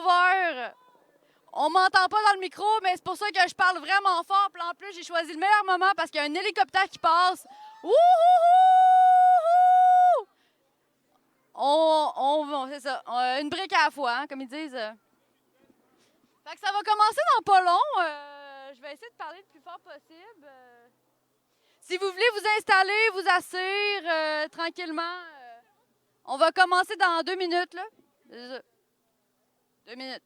ouvert. On m'entend pas dans le micro, mais c'est pour ça que je parle vraiment fort. Puis en plus, j'ai choisi le meilleur moment parce qu'il y a un hélicoptère qui passe. Wouhouhou! C'est ça. Une brique à la fois, hein, comme ils disent. Fait que ça va commencer dans pas long. Je vais essayer de parler le plus fort possible. Si vous voulez vous installer, vous asseoir tranquillement, on va commencer dans 2 minutes, là. C'est ça. 2 minutes.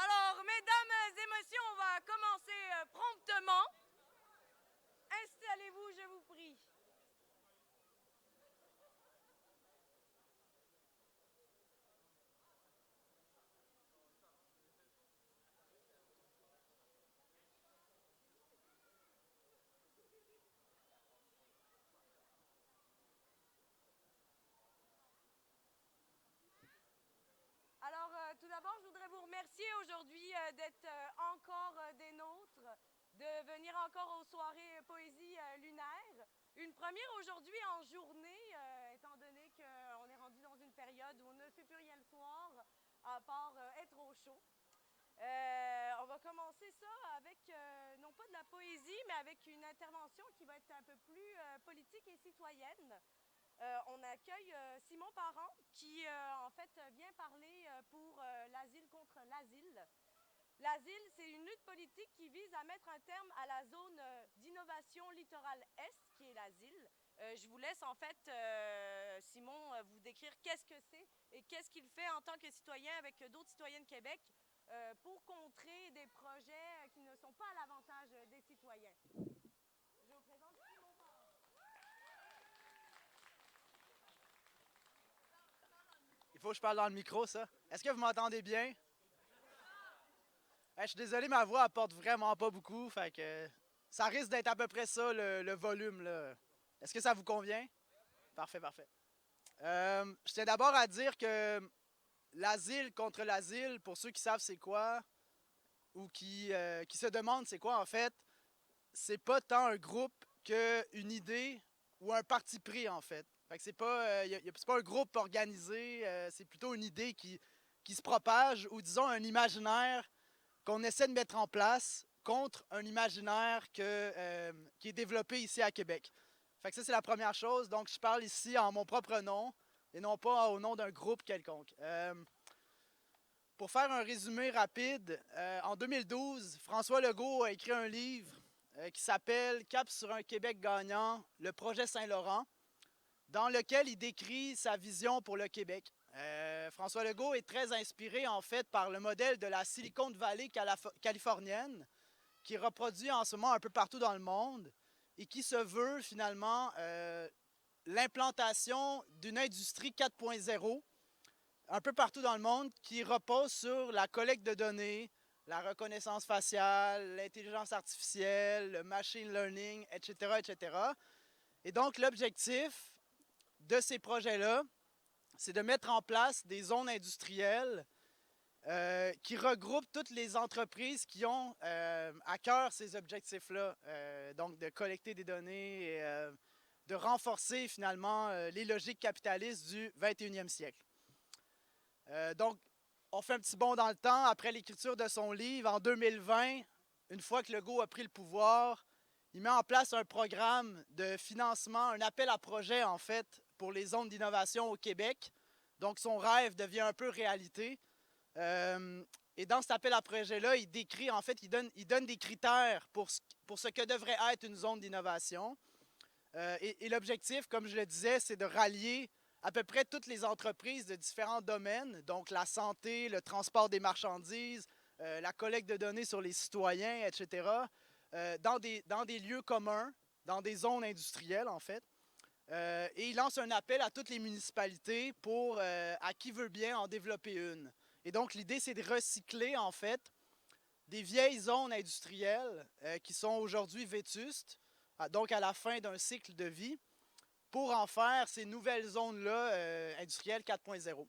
Alors, mesdames et messieurs, on va commencer promptement. Installez-vous, je vous prie. Alors, tout d'abord, je voudrais vous remercier aujourd'hui d'être encore des nôtres, de venir encore aux soirées poésie lunaire. Une première aujourd'hui en journée, étant donné qu'on est rendu dans une période où on ne fait plus rien le soir, à part être au chaud. On va commencer ça avec, non pas de la poésie, mais avec une intervention qui va être un peu plus politique et citoyenne. On accueille Simon Parent qui, en fait, vient parler pour l'asile contre l'asile. L'asile, c'est une lutte politique qui vise à mettre un terme à la zone d'innovation littorale Est, qui est l'asile. Je vous laisse, en fait, Simon, vous décrire qu'est-ce que c'est et qu'est-ce qu'il fait en tant que citoyen avec d'autres citoyens de Québec pour contrer des projets qui ne sont pas à l'avantage des citoyens. Je vous présente Simon Parent. Il faut que je parle dans le micro, ça. Est-ce que vous m'entendez bien? Je suis désolé, ma voix apporte vraiment pas beaucoup, fait que ça risque d'être à peu près ça, le volume, là. Est-ce que ça vous convient? Parfait, parfait. Je tiens d'abord à dire que l'asile contre l'asile, pour ceux qui savent c'est quoi, ou qui se demandent c'est quoi en fait, c'est pas tant un groupe qu'une idée ou un parti pris en fait. Fait que c'est pas, c'est pas un groupe organisé, c'est plutôt une idée qui se propage, ou disons un imaginaire qu'on essaie de mettre en place contre un imaginaire qui est développé ici à Québec. Fait que ça, c'est la première chose. Donc, je parle ici en mon propre nom et non pas au nom d'un groupe quelconque. Pour faire un résumé rapide, en 2012, François Legault a écrit un livre qui s'appelle Cap sur un Québec gagnant, le projet Saint-Laurent, dans lequel il décrit sa vision pour le Québec. François Legault est très inspiré en fait par le modèle de la Silicon Valley californienne qui reproduit en ce moment un peu partout dans le monde et qui se veut finalement l'implantation d'une industrie 4.0 un peu partout dans le monde qui repose sur la collecte de données, la reconnaissance faciale, l'intelligence artificielle, le machine learning, etc., etc. Et donc, l'objectif de ces projets-là, c'est de mettre en place des zones industrielles qui regroupent toutes les entreprises qui ont à cœur ces objectifs-là. Donc, de collecter des données et de renforcer finalement les logiques capitalistes du 21e siècle. Donc, on fait un petit bond dans le temps. Après l'écriture de son livre, en 2020, une fois que Legault a pris le pouvoir, il met en place un programme de financement, un appel à projet en fait, pour les zones d'innovation au Québec. Donc, son rêve devient un peu réalité. Et dans cet appel à projet-là, il décrit, en fait, il donne des critères pour ce que devrait être une zone d'innovation. Et l'objectif, comme je le disais, c'est de rallier à peu près toutes les entreprises de différents domaines, donc la santé, le transport des marchandises, la collecte de données sur les citoyens, etc., dans des lieux communs, dans des zones industrielles, en fait. Et il lance un appel à toutes les municipalités pour, à qui veut bien en développer une. Et donc, l'idée, c'est de recycler, en fait, des vieilles zones industrielles qui sont aujourd'hui vétustes, donc à la fin d'un cycle de vie, pour en faire ces nouvelles zones-là industrielles 4.0.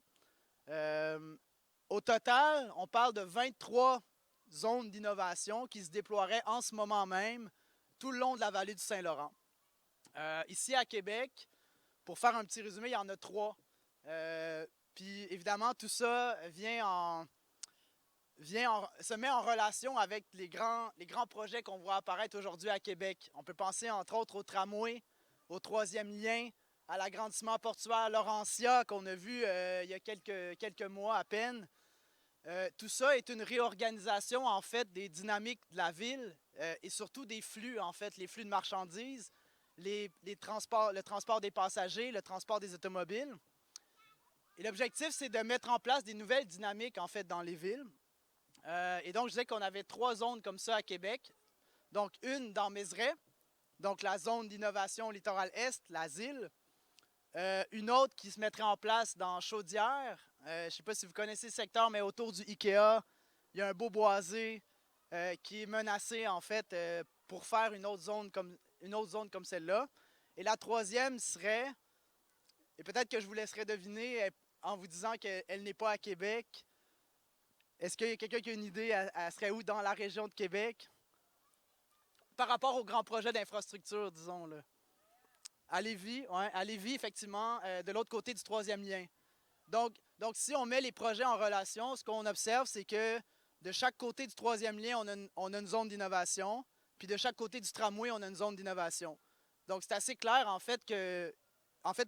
Au total, on parle de 23 zones d'innovation qui se déploieraient en ce moment même tout le long de la vallée du Saint-Laurent. Ici à Québec, pour faire un petit résumé, il y en a 3. Puis évidemment, tout ça se met en relation avec les grands projets qu'on voit apparaître aujourd'hui à Québec. On peut penser entre autres au tramway, au 3e lien, à l'agrandissement portuaire Laurentia qu'on a vu il y a quelques mois à peine. Tout ça est une réorganisation en fait des dynamiques de la ville et surtout des flux en fait, les flux de marchandises, le transport des passagers, le transport des automobiles. Et l'objectif, c'est de mettre en place des nouvelles dynamiques en fait dans les villes. Et donc, je disais qu'on avait 3 zones comme ça à Québec. Donc, une dans Mézeray, donc la zone d'innovation littoral Est, l'asile. Une autre qui se mettrait en place dans Chaudière. Je ne sais pas si vous connaissez le secteur, mais autour du IKEA, il y a un beau boisé qui est menacé, en fait, pour faire une autre zone comme celle-là. Et la 3e serait, et peut-être que je vous laisserai deviner en vous disant qu'elle n'est pas à Québec. Est-ce qu'il y a quelqu'un qui a une idée? Elle serait où dans la région de Québec? Par rapport aux grands projets d'infrastructure, disons. Là. À Lévis, ouais, à Lévis, effectivement, de l'autre côté du 3e lien. Donc, si on met les projets en relation, ce qu'on observe, c'est que de chaque côté du 3e lien, on a une zone d'innovation, puis de chaque côté du tramway, on a une zone d'innovation. Donc, c'est assez clair, en fait, que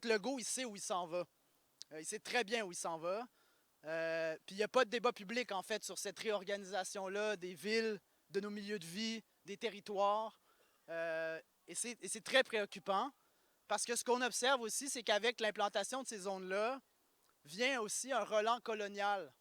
Legault, il sait où il s'en va. Il sait très bien où il s'en va. Puis il n'y a pas de débat public, en fait, sur cette réorganisation-là des villes, de nos milieux de vie, des territoires. Et c'est très préoccupant parce que ce qu'on observe aussi, c'est qu'avec l'implantation de ces zones-là, vient aussi un relent colonial.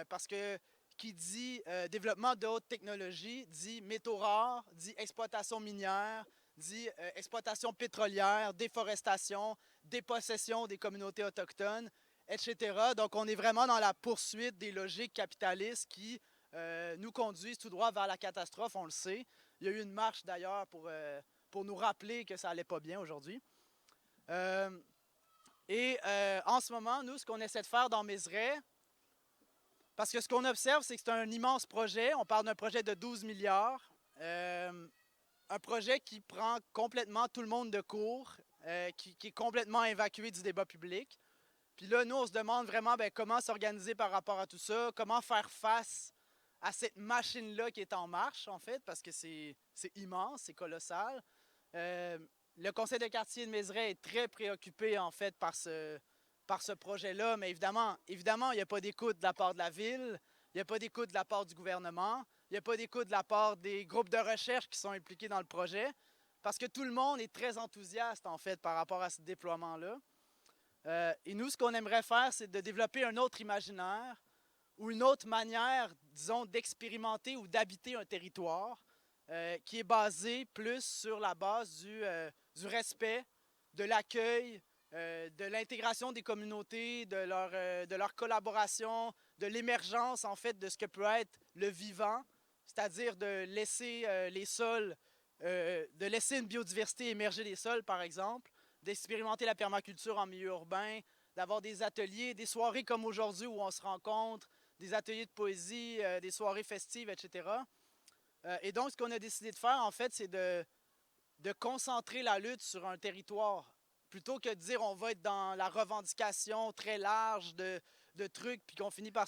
Parce que qui dit développement de haute technologie, dit métaux rares, dit exploitation minière, dit exploitation pétrolière, déforestation, dépossession des communautés autochtones, etc. Donc, on est vraiment dans la poursuite des logiques capitalistes qui nous conduisent tout droit vers la catastrophe, on le sait. Il y a eu une marche d'ailleurs pour nous rappeler que ça n'allait pas bien aujourd'hui. En ce moment, nous, ce qu'on essaie de faire dans Mézeray, parce que ce qu'on observe, c'est que c'est un immense projet. On parle d'un projet de 12 milliards. Un projet qui prend complètement tout le monde de court, qui est complètement évacué du débat public. Puis là, nous, on se demande vraiment comment s'organiser par rapport à tout ça, comment faire face à cette machine-là qui est en marche, en fait, parce que c'est immense, c'est colossal. Le conseil de quartier de Mézeray est très préoccupé, en fait, par ce projet-là, mais évidemment, il n'y a pas d'écoute de la part de la ville, il n'y a pas d'écoute de la part du gouvernement, il n'y a pas d'écoute de la part des groupes de recherche qui sont impliqués dans le projet, parce que tout le monde est très enthousiaste, en fait, par rapport à ce déploiement-là. Et nous, ce qu'on aimerait faire, c'est de développer un autre imaginaire ou une autre manière, disons, d'expérimenter ou d'habiter un territoire qui est basé plus sur la base du respect, de l'accueil, de l'intégration des communautés, de leur collaboration, de l'émergence en fait de ce que peut être le vivant, c'est-à-dire de laisser les sols, de laisser une biodiversité émerger des sols par exemple, d'expérimenter la permaculture en milieu urbain, d'avoir des ateliers, des soirées comme aujourd'hui où on se rencontre, des ateliers de poésie, des soirées festives, etc. Et donc, ce qu'on a décidé de faire, en fait, c'est de concentrer la lutte sur un territoire. Plutôt que de dire on va être dans la revendication très large de trucs, puis qu'on finit par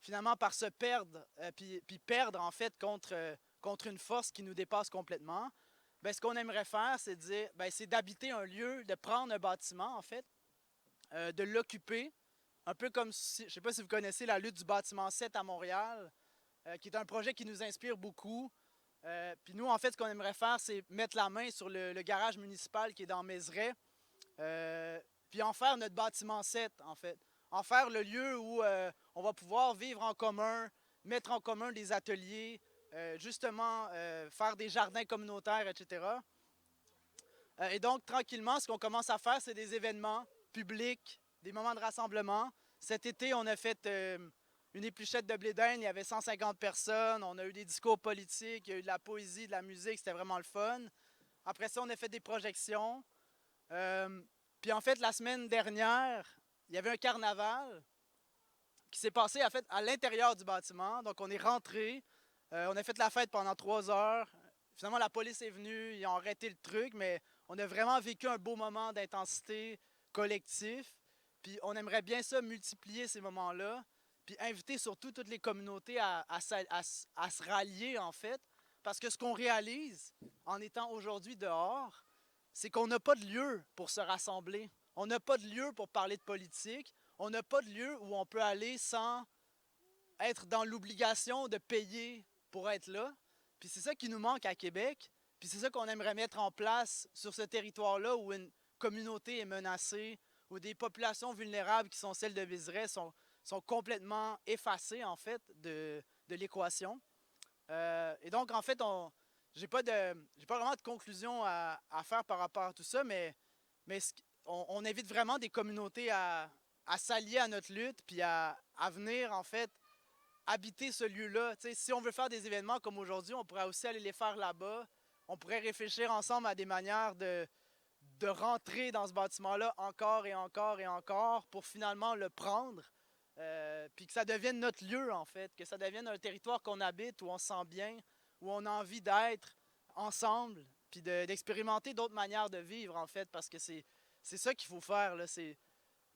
finalement par se perdre, puis perdre en fait contre une force qui nous dépasse complètement. Ben, ce qu'on aimerait faire, c'est de dire, ben, c'est d'habiter un lieu, de prendre un bâtiment en fait, de l'occuper, un peu comme, je ne sais pas si vous connaissez la lutte du bâtiment 7 à Montréal, qui est un projet qui nous inspire beaucoup. Puis nous, en fait, ce qu'on aimerait faire, c'est mettre la main sur le garage municipal qui est dans Mézeray, puis en faire notre bâtiment 7, en fait. En faire le lieu où on va pouvoir vivre en commun, mettre en commun des ateliers, justement faire des jardins communautaires, etc. Et donc, tranquillement, ce qu'on commence à faire, c'est des événements publics, des moments de rassemblement. Cet été, on a fait une épluchette de blé d'Inde, il y avait 150 personnes, on a eu des discours politiques, il y a eu de la poésie, de la musique, c'était vraiment le fun. Après ça, on a fait des projections. Puis en fait, la semaine dernière, il y avait un carnaval qui s'est passé en fait, à l'intérieur du bâtiment. Donc on est rentré, on a fait la fête pendant 3 heures. Finalement, la police est venue, ils ont arrêté le truc, mais on a vraiment vécu un beau moment d'intensité collectif. Puis on aimerait bien ça, multiplier ces moments-là, puis inviter surtout toutes les communautés à se rallier, en fait. Parce que ce qu'on réalise en étant aujourd'hui dehors, c'est qu'on n'a pas de lieu pour se rassembler. On n'a pas de lieu pour parler de politique. On n'a pas de lieu où on peut aller sans être dans l'obligation de payer pour être là. Puis c'est ça qui nous manque à Québec. Puis c'est ça qu'on aimerait mettre en place sur ce territoire-là où une communauté est menacée, où des populations vulnérables qui sont celles de Vézeray sont complètement effacées, en fait, de l'équation. Et donc, en fait, j'ai pas vraiment de conclusion à faire par rapport à tout ça, mais on invite vraiment des communautés à s'allier à notre lutte, puis à venir, en fait, habiter ce lieu-là. Tu sais, si on veut faire des événements comme aujourd'hui, on pourrait aussi aller les faire là-bas. On pourrait réfléchir ensemble à des manières de rentrer dans ce bâtiment-là encore et encore et encore pour finalement le prendre. Puis que ça devienne notre lieu, en fait, que ça devienne un territoire qu'on habite, où on se sent bien, où on a envie d'être ensemble, puis d'expérimenter d'autres manières de vivre, en fait, parce que c'est ça qu'il faut faire, là, c'est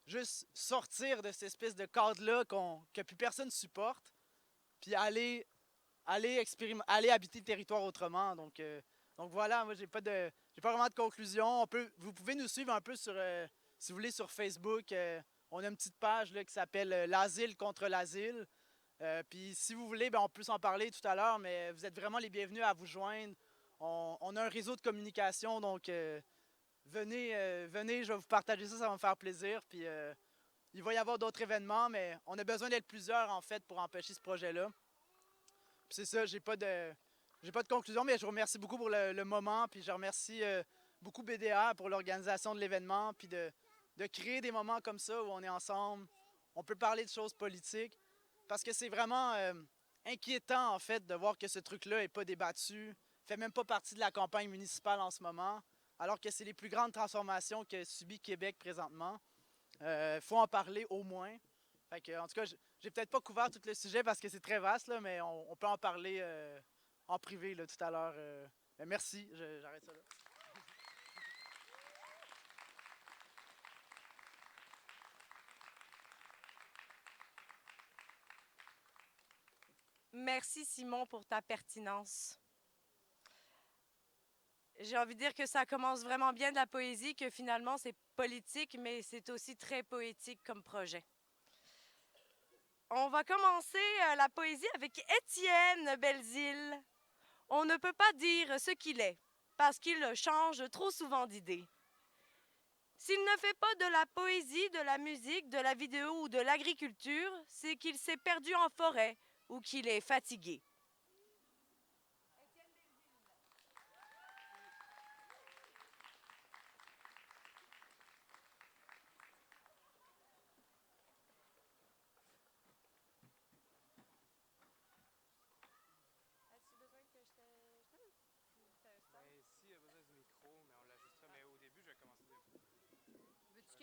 juste sortir de cette espèce de cadre-là que plus personne supporte, puis aller habiter le territoire autrement. Donc voilà, moi, j'ai pas vraiment de conclusion. Vous pouvez nous suivre un peu si vous voulez, sur Facebook. On a une petite page là, qui s'appelle L'Asile contre l'asile. Puis si vous voulez, ben, on peut s'en parler tout à l'heure, mais vous êtes vraiment les bienvenus à vous joindre. On a un réseau de communication, donc venez, je vais vous partager ça va me faire plaisir. Puis il va y avoir d'autres événements, mais on a besoin d'être plusieurs en fait pour empêcher ce projet-là. Puis c'est ça, j'ai pas de conclusion, mais je vous remercie beaucoup pour le moment, puis je remercie beaucoup BDR pour l'organisation de l'événement, puis de créer des moments comme ça où on est ensemble, on peut parler de choses politiques, parce que c'est vraiment inquiétant en fait de voir que ce truc-là n'est pas débattu, fait même pas partie de la campagne municipale en ce moment, alors que c'est les plus grandes transformations que subit Québec présentement. Faut en parler au moins. Fait que, en tout cas, j'ai peut-être pas couvert tout le sujet parce que c'est très vaste, là, mais on peut en parler en privé là, tout à l'heure. Merci, j'arrête ça là. Merci Simon pour ta pertinence. J'ai envie de dire que ça commence vraiment bien de la poésie, que finalement c'est politique, mais c'est aussi très poétique comme projet. On va commencer la poésie avec Étienne Belzile. On ne peut pas dire ce qu'il est, parce qu'il change trop souvent d'idée. S'il ne fait pas de la poésie, de la musique, de la vidéo ou de l'agriculture, c'est qu'il s'est perdu en forêt ou qu'il est fatigué.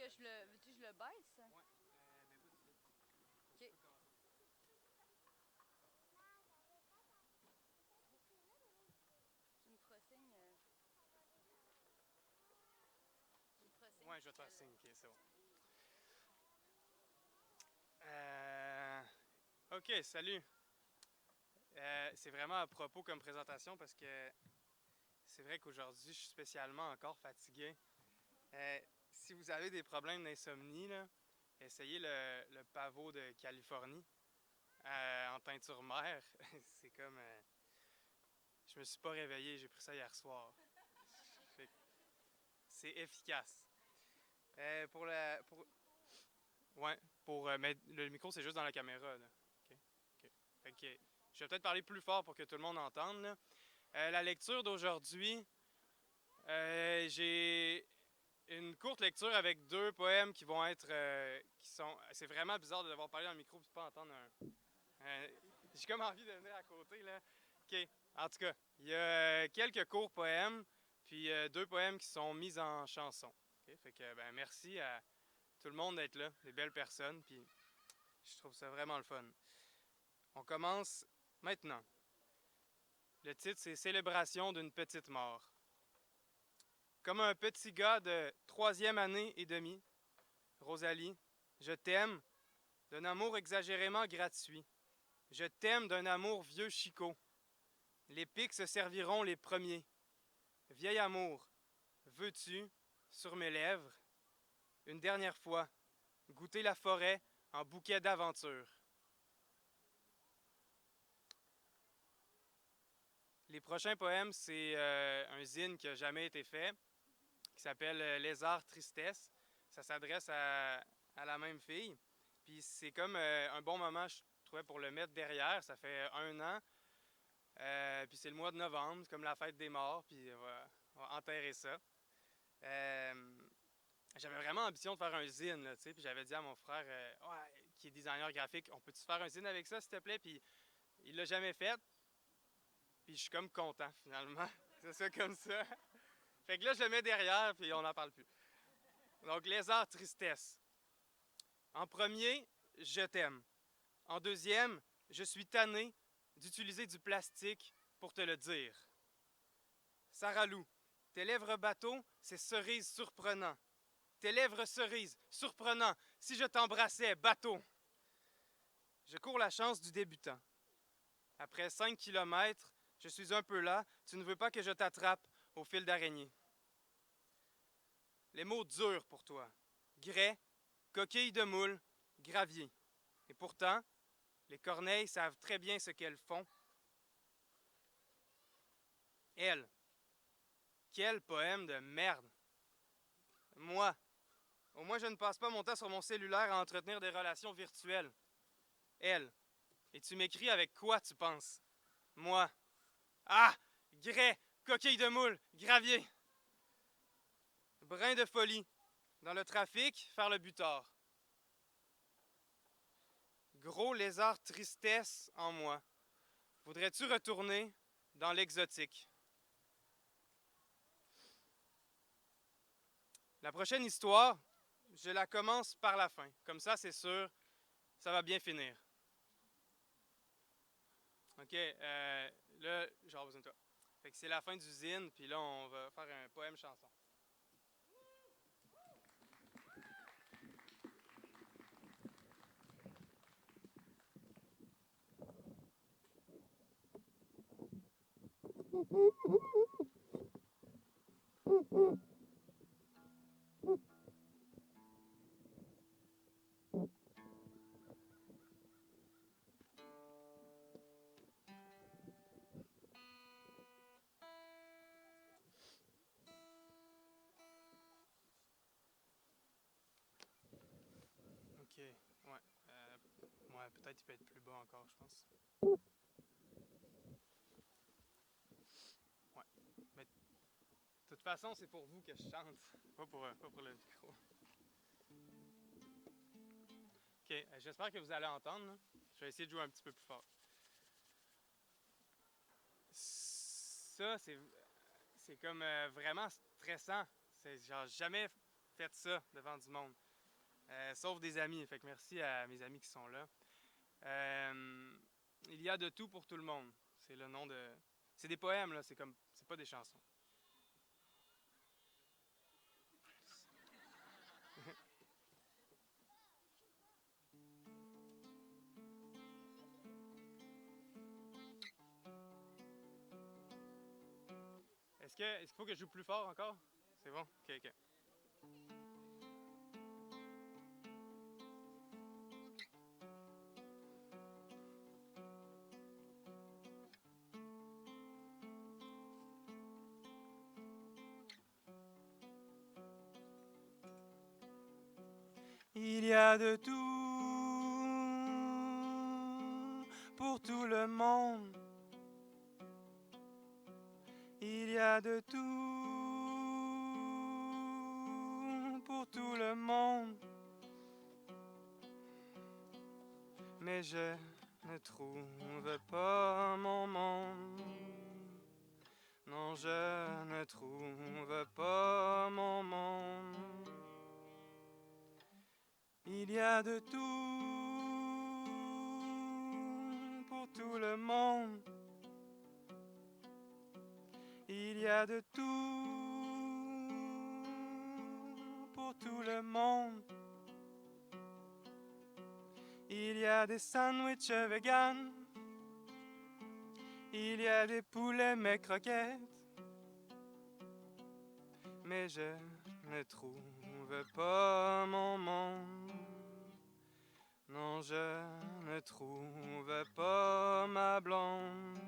que je le. Veux-tu que je le baisse? Ouais, Ok. Tu me feras signe. Tu me feras signe. ouais, je vais te faire signe, ok, c'est bon. Ok, salut. C'est vraiment à propos comme présentation parce que c'est vrai qu'aujourd'hui, je suis spécialement encore fatigué. Si vous avez des problèmes d'insomnie, là, essayez le pavot de Californie en teinture mère. C'est comme. Je me suis pas réveillé, j'ai pris ça hier soir. Fait que c'est efficace. Pour la. Pour... Ouais, mais le micro, c'est juste dans la caméra. Là. OK. OK. Fait que, je vais peut-être parler plus fort pour que tout le monde entende. Là. La lecture d'aujourd'hui, j'ai une courte lecture avec 2 poèmes qui vont être. Qui sont. C'est vraiment bizarre de devoir parler dans le micro et de pas entendre j'ai comme envie de venir à côté, là. OK. En tout cas, il y a quelques courts poèmes, puis 2 poèmes qui sont mis en chanson. OK? Fait que, ben, merci à tout le monde d'être là, des belles personnes, puis je trouve ça vraiment le fun. On commence maintenant. Le titre, c'est Célébration d'une petite mort. Comme un petit gars de 3e année et demie, Rosalie, je t'aime d'un amour exagérément gratuit. Je t'aime d'un amour vieux chicot. Les pics se serviront les premiers. Vieil amour, veux-tu, sur mes lèvres, une dernière fois, goûter la forêt en bouquet d'aventure? Les prochains poèmes, c'est un zine qui n'a jamais été fait, qui s'appelle Lézard Tristesse. Ça s'adresse à la même fille. Puis c'est comme un bon moment, je trouvais, pour le mettre derrière. Ça fait 1 an. Puis c'est le mois de novembre, c'est comme la fête des morts, puis on va enterrer ça. J'avais vraiment ambition de faire un zine, là, puis j'avais dit à mon frère, ouais, qui est designer graphique, on peut-tu faire un zine avec ça, s'il te plaît? Puis il l'a jamais fait. Puis je suis comme content, finalement. C'est ça comme ça. Fait que là, je le mets derrière, puis on n'en parle plus. Donc, Lézard Tristesse. En premier, je t'aime. En deuxième, je suis tanné d'utiliser du plastique pour te le dire. Sarah Lou, tes lèvres bateau, c'est cerise surprenant. Tes lèvres cerises, surprenant. Si je t'embrassais, bateau. Je cours la chance du débutant. Après 5 kilomètres, je suis un peu là. Tu ne veux pas que je t'attrape au fil d'araignée. Les mots durs pour toi. Grès, coquille de moule, gravier. Et pourtant, les corneilles savent très bien ce qu'elles font. Elle. Quel poème de merde. Moi. Au moins, je ne passe pas mon temps sur mon cellulaire à entretenir des relations virtuelles. Elle. Et tu m'écris avec quoi, tu penses? Moi. Ah! Grès, coquille de moule, gravier. Brin de folie. Dans le trafic, faire le butard. Gros lézard tristesse en moi. Voudrais-tu retourner dans l'exotique? La prochaine histoire, je la commence par la fin. Comme ça, c'est sûr, ça va bien finir. OK, là, j'aurai besoin de toi. Fait que c'est la fin du zine, puis là, on va faire un poème chanson. OK, ouais. Ouais, peut-être il peut être plus bas encore, je pense. Ouais. Mais de toute façon, c'est pour vous que je chante, pas pour le micro. OK, j'espère que vous allez entendre. Là. Je vais essayer de jouer un petit peu plus fort. Ça, c'est comme vraiment stressant. C'est genre jamais fait ça devant du monde. Sauf des amis. Fait que merci à mes amis qui sont là. Il y a de tout pour tout le monde. C'est le nom de... C'est des poèmes, là. C'est pas des chansons. Est-ce qu'il faut que je joue plus fort encore? C'est bon? OK, OK. Il y a de tout pour tout le monde. Il y a de tout pour tout le monde. Mais je ne trouve pas mon monde. Non, je ne trouve pas mon monde. Il y a de tout pour tout le monde. Il y a de tout pour tout le monde. Il y a des sandwichs vegan. Il y a des poulets mais croquettes. Mais je ne trouve pas mon monde. Non, je ne trouve pas ma blonde.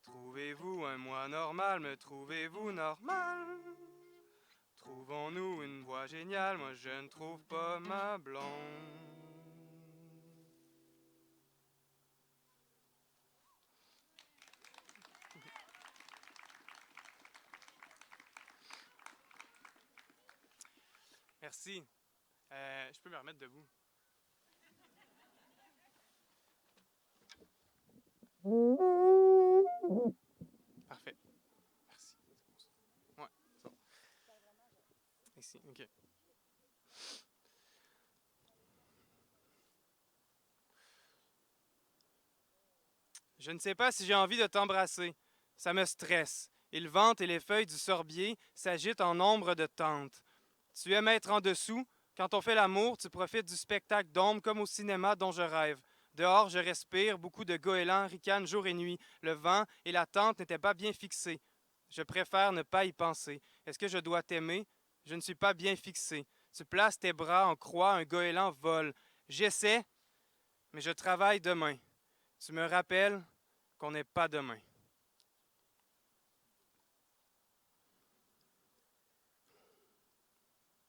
Trouvez-vous un moi normal? Me trouvez-vous normal? Trouvons-nous une voix géniale? Moi, je ne trouve pas ma blonde. Merci. Je peux me remettre debout. Parfait. Merci. Ouais, c'est bon. Ici, OK. Je ne sais pas si j'ai envie de t'embrasser. Ça me stresse. Et le ventre et les feuilles du sorbier s'agitent en ombre de tente. Tu aimes être en dessous. Quand on fait l'amour, tu profites du spectacle d'ombre comme au cinéma dont je rêve. Dehors, je respire, beaucoup de goélands ricanent jour et nuit. Le vent et la tente n'étaient pas bien fixés. Je préfère ne pas y penser. Est-ce que je dois t'aimer? Je ne suis pas bien fixé. Tu places tes bras en croix, un goéland vole. J'essaie, mais je travaille demain. Tu me rappelles qu'on n'est pas demain.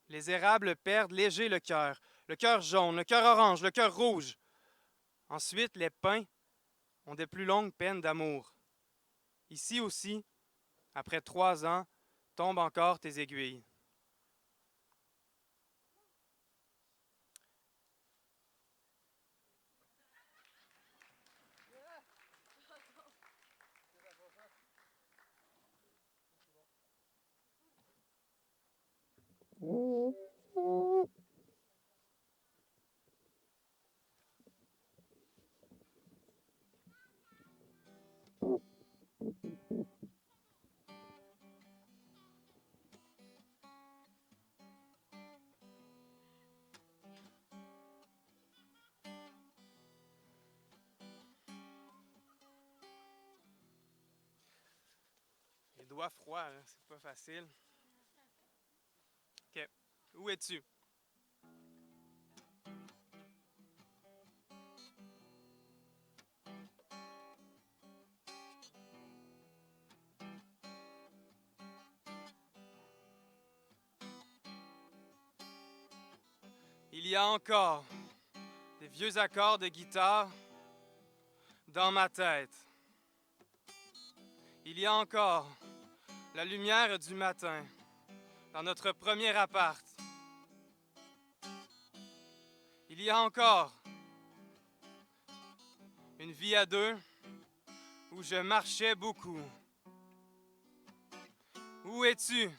Les érables perdent léger le cœur jaune, le cœur orange, le cœur rouge. Ensuite, les pins ont des plus longues peines d'amour. Ici aussi, après 3 ans, tombent encore tes aiguilles. Les doigts froids, là, c'est pas facile. OK. Où es-tu? Il y a encore des vieux accords de guitare dans ma tête. Il y a encore la lumière du matin dans notre premier appart. Il y a encore une vie à deux où je marchais beaucoup. Où es-tu?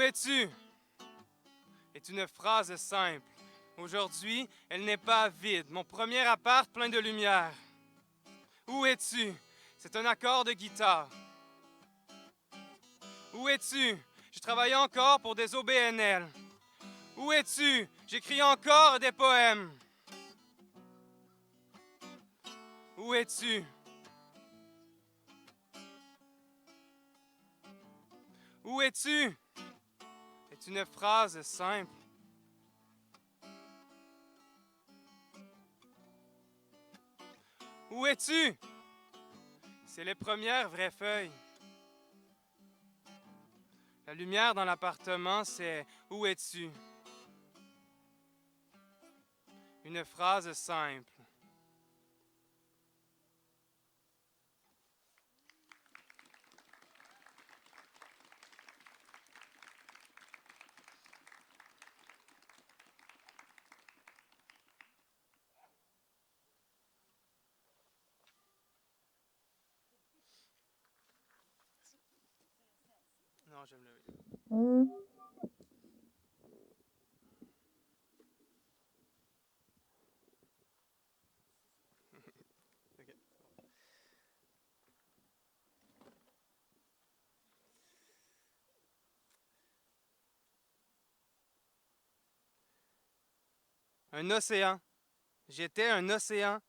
Où es-tu? Est une phrase simple. Aujourd'hui, elle n'est pas vide. Mon premier appart plein de lumière. Où es-tu? C'est un accord de guitare. Où es-tu? Je travaille encore pour des OBNL. Où es-tu? J'écris encore des poèmes. Où es-tu? Où es-tu? C'est une phrase simple. Où es-tu? C'est les premières vraies feuilles. La lumière dans l'appartement, c'est « Où es-tu? » Une phrase simple. Non, j'aime le... Ok. Un océan. J'étais un océan.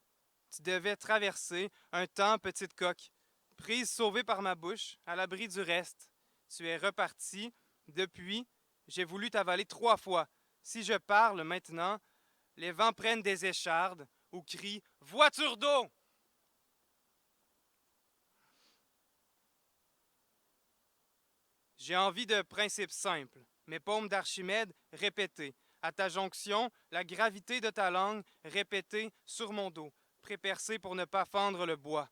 Tu devais traverser un temps, petite coque. Prise sauvée par ma bouche, à l'abri du reste. Tu es reparti. Depuis, j'ai voulu t'avaler 3 fois. Si je parle maintenant, les vents prennent des échardes ou crient « Voiture d'eau !» J'ai envie de principes simples. Mes paumes d'Archimède répétées. À ta jonction, la gravité de ta langue répétée sur mon dos, prépercée pour ne pas fendre le bois.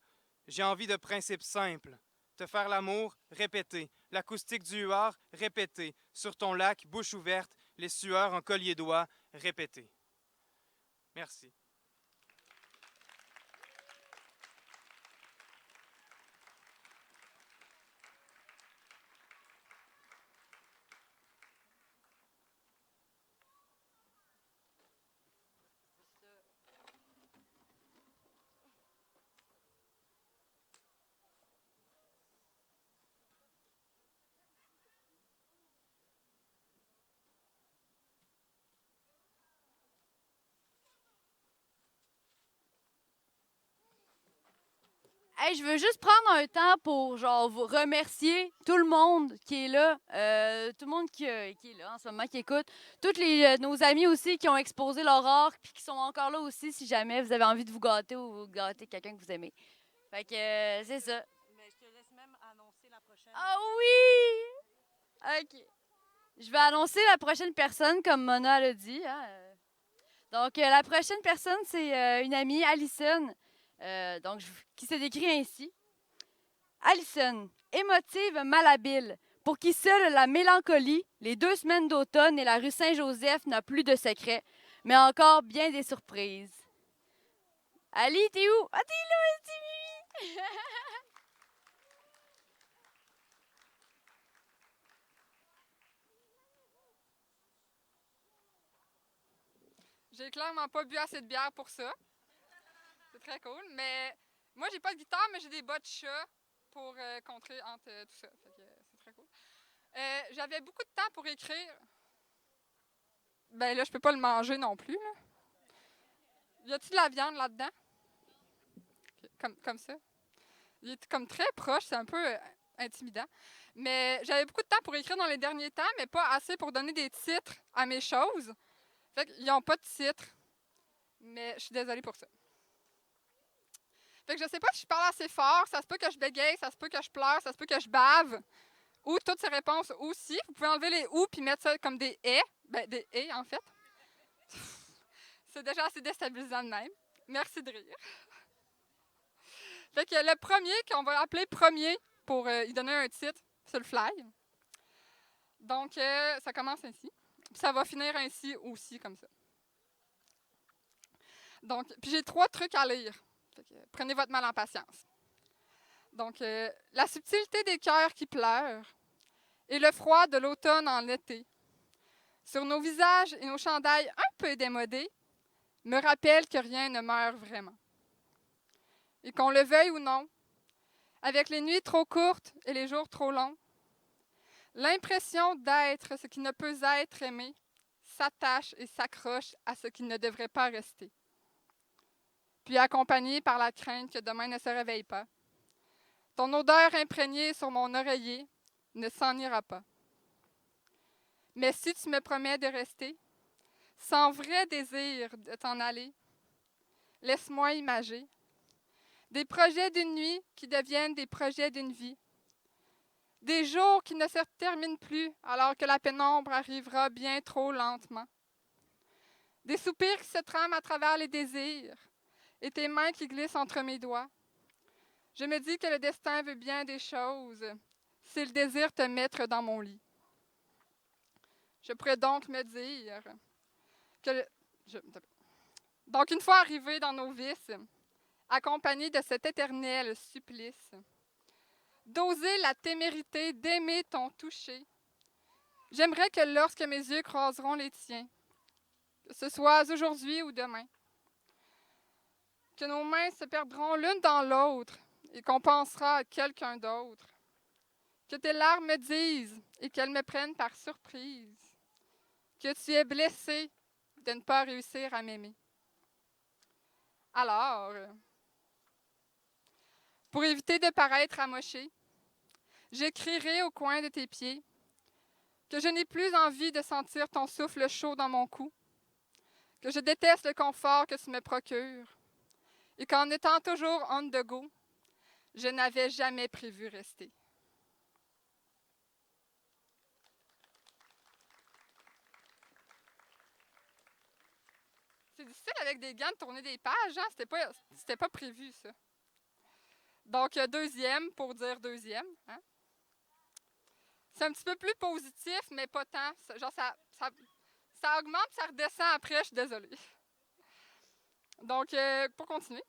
J'ai envie de principes simples. Te faire l'amour, répété. L'acoustique du huard, répété. Sur ton lac, bouche ouverte, les sueurs en collier d'oie, répété. Merci. Hey, je veux juste prendre un temps pour genre vous remercier tout le monde qui est là, tout le monde qui est là en ce moment, qui écoute, tous nos amis aussi qui ont exposé leur art puis qui sont encore là aussi si jamais vous avez envie de vous gâter ou vous gâter quelqu'un que vous aimez. Fait que c'est ça. Mais je te laisse même annoncer la prochaine. Ah oui! OK. Je vais annoncer la prochaine personne comme Mona l'a dit. Hein. Donc la prochaine personne, c'est une amie, Alison. Qui se décrit ainsi. Alison, émotive, malhabile, pour qui seule la mélancolie, les 2 semaines d'automne et la rue Saint-Joseph n'a plus de secrets, mais encore bien des surprises. Ali, t'es où? Ah, t'es là, Timmy! J'ai clairement pas bu assez de bière pour ça. C'est très cool. Mais moi, j'ai pas de guitare, mais j'ai des bas de chat pour contrer entre tout ça. Fait que c'est très cool. J'avais beaucoup de temps pour écrire. Ben là, je peux pas le manger non plus. Là. Y a-t-il de la viande là-dedans? Okay. Comme ça. Il est comme très proche, c'est un peu intimidant. Mais j'avais beaucoup de temps pour écrire dans les derniers temps, mais pas assez pour donner des titres à mes choses. Fait qu'ils n'ont pas de titre. Mais je suis désolée pour ça. Fait que je sais pas si je parle assez fort, ça se peut que je bégaye, ça se peut que je pleure, ça se peut que je bave. Ou toutes ces réponses aussi. Vous pouvez enlever les ou puis mettre ça comme des et. Ben, des et, en fait. C'est déjà assez déstabilisant de même. Merci de rire. Fait que le premier, qu'on va appeler premier pour y donner un titre sur le fly. Donc, ça commence ainsi. Puis ça va finir ainsi aussi, comme ça. Donc, puis j'ai 3 trucs à lire. Fait que, prenez votre mal en patience. Donc, la subtilité des cœurs qui pleurent et le froid de l'automne en été, sur nos visages et nos chandails un peu démodés, me rappellent que rien ne meurt vraiment. Et qu'on le veuille ou non, avec les nuits trop courtes et les jours trop longs, l'impression d'être ce qui ne peut être aimé s'attache et s'accroche à ce qui ne devrait pas rester. Puis accompagné par la crainte que demain ne se réveille pas, ton odeur imprégnée sur mon oreiller ne s'en ira pas. Mais si tu me promets de rester, sans vrai désir de t'en aller, laisse-moi imager des projets d'une nuit qui deviennent des projets d'une vie, des jours qui ne se terminent plus alors que la pénombre arrivera bien trop lentement, des soupirs qui se trament à travers les désirs et tes mains qui glissent entre mes doigts. Je me dis que le destin veut bien des choses s'il désire te mettre dans mon lit. Je pourrais donc me dire que... Donc, une fois arrivé dans nos vices, accompagné de cet éternel supplice, d'oser la témérité d'aimer ton toucher, j'aimerais que lorsque mes yeux croiseront les tiens, que ce soit aujourd'hui ou demain, que nos mains se perdront l'une dans l'autre et qu'on pensera à quelqu'un d'autre, que tes larmes me disent et qu'elles me prennent par surprise, que tu es blessé de ne pas réussir à m'aimer. Alors, pour éviter de paraître amoché, j'écrirai au coin de tes pieds que je n'ai plus envie de sentir ton souffle chaud dans mon cou, que je déteste le confort que tu me procures et qu'en étant toujours on the go, je n'avais jamais prévu rester. C'est difficile avec des gants de tourner des pages, hein? C'était pas prévu, ça. Donc, deuxième pour dire deuxième. Hein? C'est un petit peu plus positif, mais pas tant. Genre, ça augmente, ça redescend après, je suis désolée. Donc, pour continuer.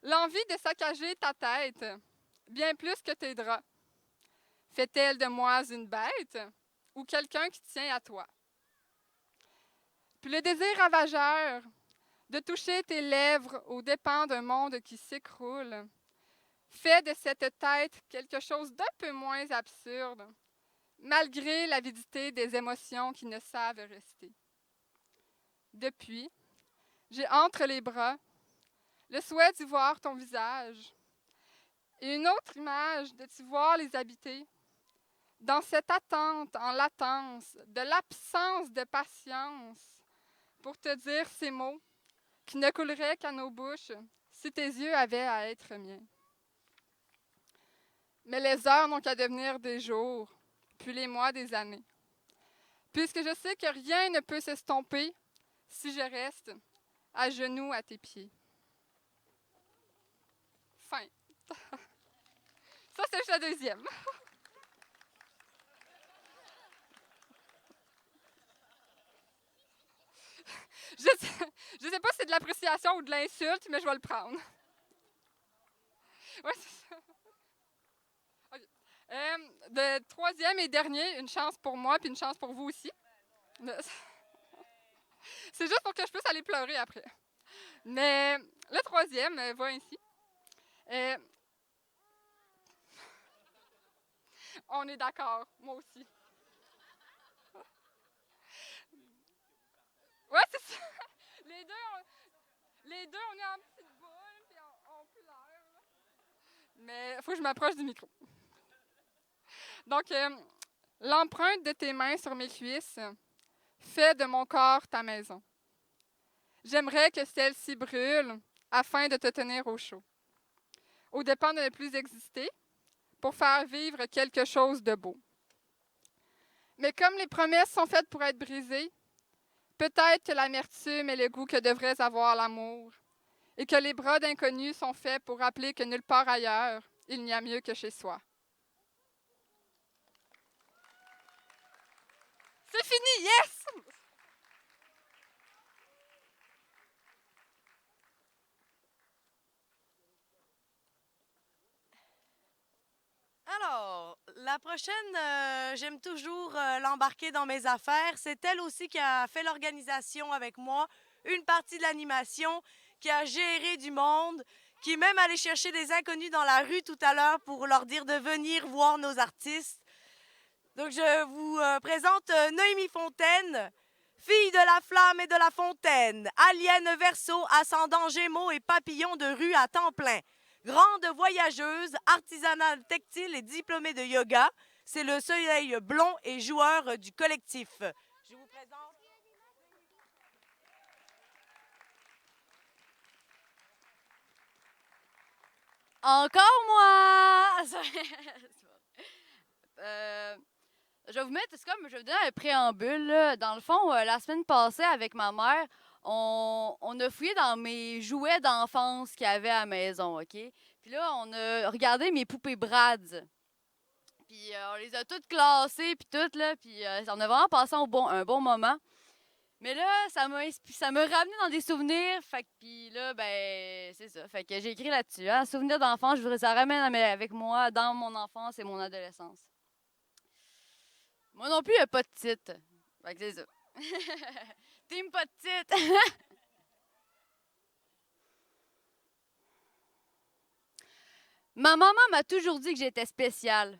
L'envie de saccager ta tête, bien plus que tes draps, fait-elle de moi une bête ou quelqu'un qui tient à toi? Puis le désir ravageur de toucher tes lèvres aux dépens d'un monde qui s'écroule fait de cette tête quelque chose d'un peu moins absurde, malgré l'avidité des émotions qui ne savent rester. Depuis, j'ai entre les bras le souhait d'y voir ton visage et une autre image de t'y voir les habiter, dans cette attente en latence de l'absence de patience pour te dire ces mots qui ne couleraient qu'à nos bouches si tes yeux avaient à être miens. Mais les heures n'ont qu'à devenir des jours, puis les mois des années, puisque je sais que rien ne peut s'estomper si je reste à genoux à tes pieds. Fin. Ça, c'est juste la deuxième. Je sais pas si c'est de l'appréciation ou de l'insulte, mais je vais le prendre. Oui, c'est ça. Okay. De troisième et dernier, une chance pour moi puis une chance pour vous aussi. C'est juste pour que je puisse aller pleurer après. Mais le troisième va ainsi. On est d'accord, moi aussi. Ouais, c'est ça. Les deux, on est en petite boule, puis on pleure. Là. Mais il faut que je m'approche du micro. Donc, l'empreinte de tes mains sur mes cuisses fait de mon corps ta maison. J'aimerais que celle-ci brûle afin de te tenir au chaud. Au dépens de ne plus exister, pour faire vivre quelque chose de beau. Mais comme les promesses sont faites pour être brisées, peut-être que l'amertume est le goût que devrait avoir l'amour, et que les bras d'inconnus sont faits pour rappeler que nulle part ailleurs, il n'y a mieux que chez soi. C'est fini, yes! Alors, la prochaine, j'aime toujours l'embarquer dans mes affaires. C'est elle aussi qui a fait l'organisation avec moi, une partie de l'animation, qui a géré du monde, qui est même allé chercher des inconnus dans la rue tout à l'heure pour leur dire de venir voir nos artistes. Donc, je vous présente Noémie Fontaine, fille de la flamme et de la fontaine, alien Verseau, ascendant Gémeaux et papillon de rue à temps plein. Grande voyageuse, artisanale textile et diplômée de yoga, c'est le soleil blond et joueur du collectif. Je vous présente. Encore moi! Je vais vous mettre, c'est comme, je vais vous donner un préambule. Là. Dans le fond, la semaine passée, avec ma mère, on a fouillé dans mes jouets d'enfance qu'il y avait à la maison, OK? Puis là, on a regardé mes poupées Bratz. Puis on les a toutes classées, puis toutes, là. Puis on a vraiment passé un bon moment. Mais là, ça m'a ramené dans des souvenirs. Fait que, puis là, ben, c'est ça. Fait que j'ai écrit là-dessus. Hein, souvenirs d'enfance, je voudrais ça ramène avec moi dans mon enfance et mon adolescence. Moi non plus, il n'y a pas de titre. Fait que c'est ça. Team pas de titre. Ma maman m'a toujours dit que j'étais spéciale.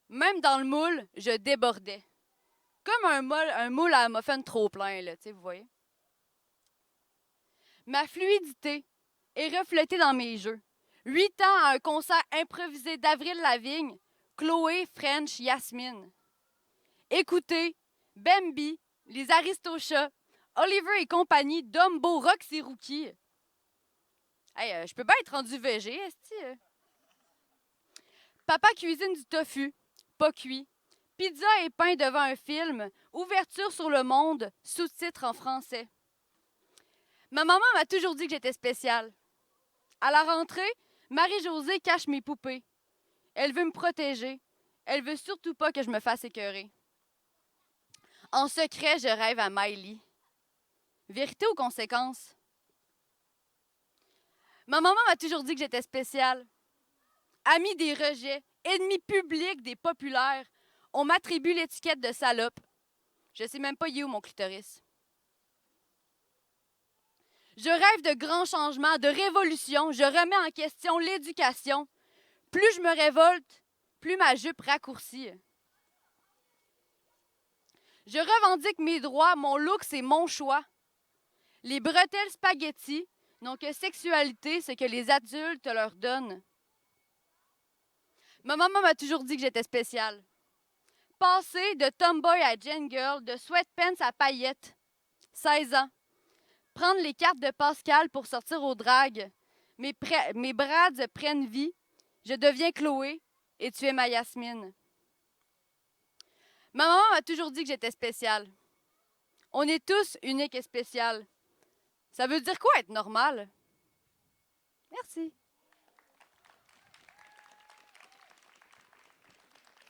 Même dans le moule, je débordais. Comme un moule à muffin trop plein, là, tu sais, vous voyez. Ma fluidité est reflétée dans mes jeux. 8 ans à un concert improvisé d'Avril Lavigne, Chloé, French, Yasmine. Écoutez, Bambi, les Aristochats, Oliver et compagnie, Dumbo, Roxy Rookie. Hey, je peux pas être rendu végé, esti. Papa cuisine du tofu, pas cuit. Pizza et pain devant un film, ouverture sur le monde, sous-titres en français. Ma maman m'a toujours dit que j'étais spéciale. À la rentrée, Marie-Josée cache mes poupées. Elle veut me protéger. Elle veut surtout pas que je me fasse écœurer. En secret, je rêve à Miley. Vérité ou conséquence? Ma maman m'a toujours dit que j'étais spéciale. Amie des rejets, ennemi public des populaires, on m'attribue l'étiquette de salope. Je sais même pas où mon clitoris. Je rêve de grands changements, de révolution. Je remets en question l'éducation. Plus je me révolte, plus ma jupe raccourcit. Je revendique mes droits, mon look, c'est mon choix. Les bretelles spaghetti n'ont que sexualité, ce que les adultes leur donnent. Ma maman m'a toujours dit que j'étais spéciale. Passer de tomboy à gen girl, de sweatpants à paillettes. 16 ans. Prendre les cartes de Pascal pour sortir au drag. Mes brads prennent vie. Je deviens Chloé et tu es ma Yasmine. Ma maman m'a toujours dit que j'étais spéciale. On est tous uniques et spéciales. Ça veut dire quoi être normal? Merci.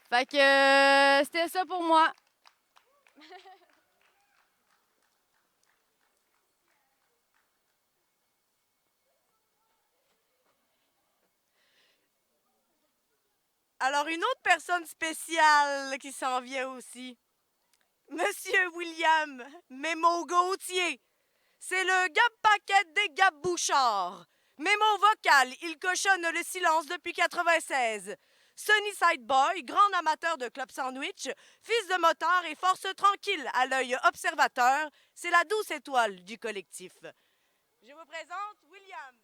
Fait que c'était ça pour moi. Alors, une autre personne spéciale qui s'en vient aussi. Monsieur William Mémo Gauthier. C'est le Gab Paquette des Gab Bouchard. Mémo vocal, il cochonne le silence depuis 96. Sunny Side Boy, grand amateur de club sandwich, fils de motard et force tranquille à l'œil observateur, c'est la douce étoile du collectif. Je vous présente William.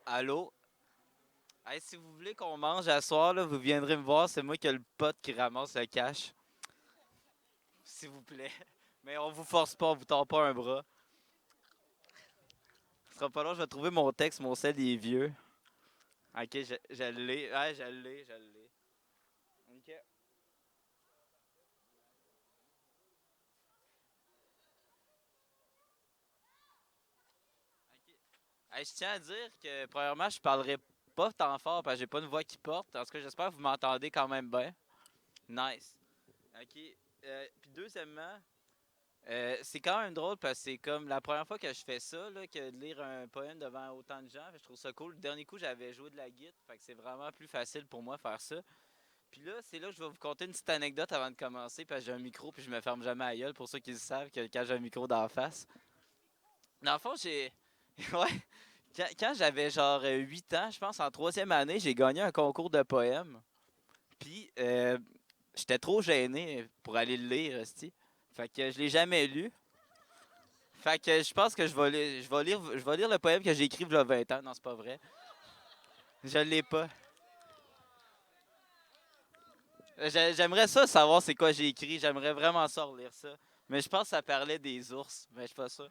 Allô? Hey, si vous voulez qu'on mange à soir, là, vous viendrez me voir. C'est moi qui ai le pote qui ramasse le cash. S'il vous plaît. Mais on vous force pas, on vous tord pas un bras. Ce sera pas long, je vais trouver mon texte, mon sel il est vieux. Ok, je l'ai. Ouais, je l'ai. Ok. Hey, je tiens à dire que, premièrement, je parlerai pas tant fort parce que j'ai pas une voix qui porte. En tout cas, j'espère que vous m'entendez quand même bien. Nice. OK. Puis deuxièmement, C'est quand même drôle parce que c'est comme la première fois que je fais ça, là, que de lire un poème devant autant de gens. Fait que je trouve ça cool. Le dernier coup, j'avais joué de la guitare, fait que c'est vraiment plus facile pour moi de faire ça. Puis là, c'est là que je vais vous conter une petite anecdote avant de commencer parce que j'ai un micro puis je me ferme jamais à gueule pour ceux qui le savent que quand j'ai un micro d'en face. Dans le fond, j'ai. Ouais. Quand j'avais genre 8 ans, je pense, en troisième année, j'ai gagné un concours de poèmes. Puis, j'étais trop gêné pour aller le lire, esti. Fait que je l'ai jamais lu. Fait que je pense que je vais lire le poème que j'ai écrit il y a 20 ans. Non, c'est pas vrai. Je l'ai pas. J'aimerais ça savoir c'est quoi j'ai écrit. J'aimerais vraiment ça relire ça. Mais je pense que ça parlait des ours. Mais je suis pas sûr.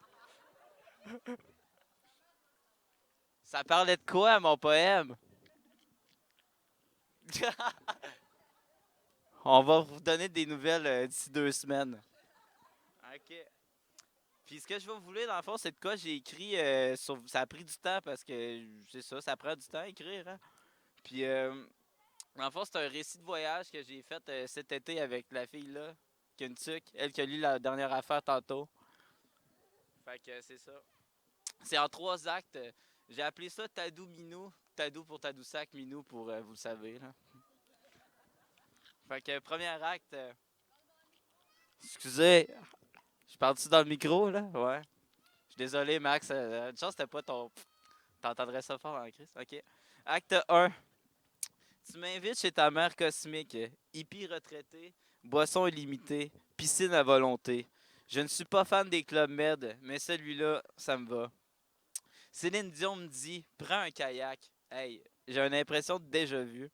Ça parlait de quoi, mon poème? On va vous donner des nouvelles d'ici 2 semaines. OK. Puis ce que je vais vous lire, dans le fond, c'est de quoi j'ai écrit. Ça a pris du temps parce que c'est ça, ça prend du temps à écrire. Hein? Puis, dans le fond, c'est un récit de voyage que j'ai fait cet été avec la fille là, Kentuck, elle qui a lu la dernière affaire tantôt. Fait que c'est ça. C'est en 3 actes. J'ai appelé ça Tadou Minou. Tadou pour Tadoussac, Minou pour vous le savez. Là. Fait que premier acte. Excusez, je parle-tu dans le micro là? Ouais. Je suis désolé, Max. Une chance, c'était pas ton. T'entendrais ça fort en Christ. Ok. Acte 1. Tu m'invites chez ta mère cosmique, hippie retraité, boisson illimitée, piscine à volonté. Je ne suis pas fan des clubs med, mais celui-là, ça me va. Céline Dion me dit, prends un kayak. Hey, j'ai une impression de déjà vu.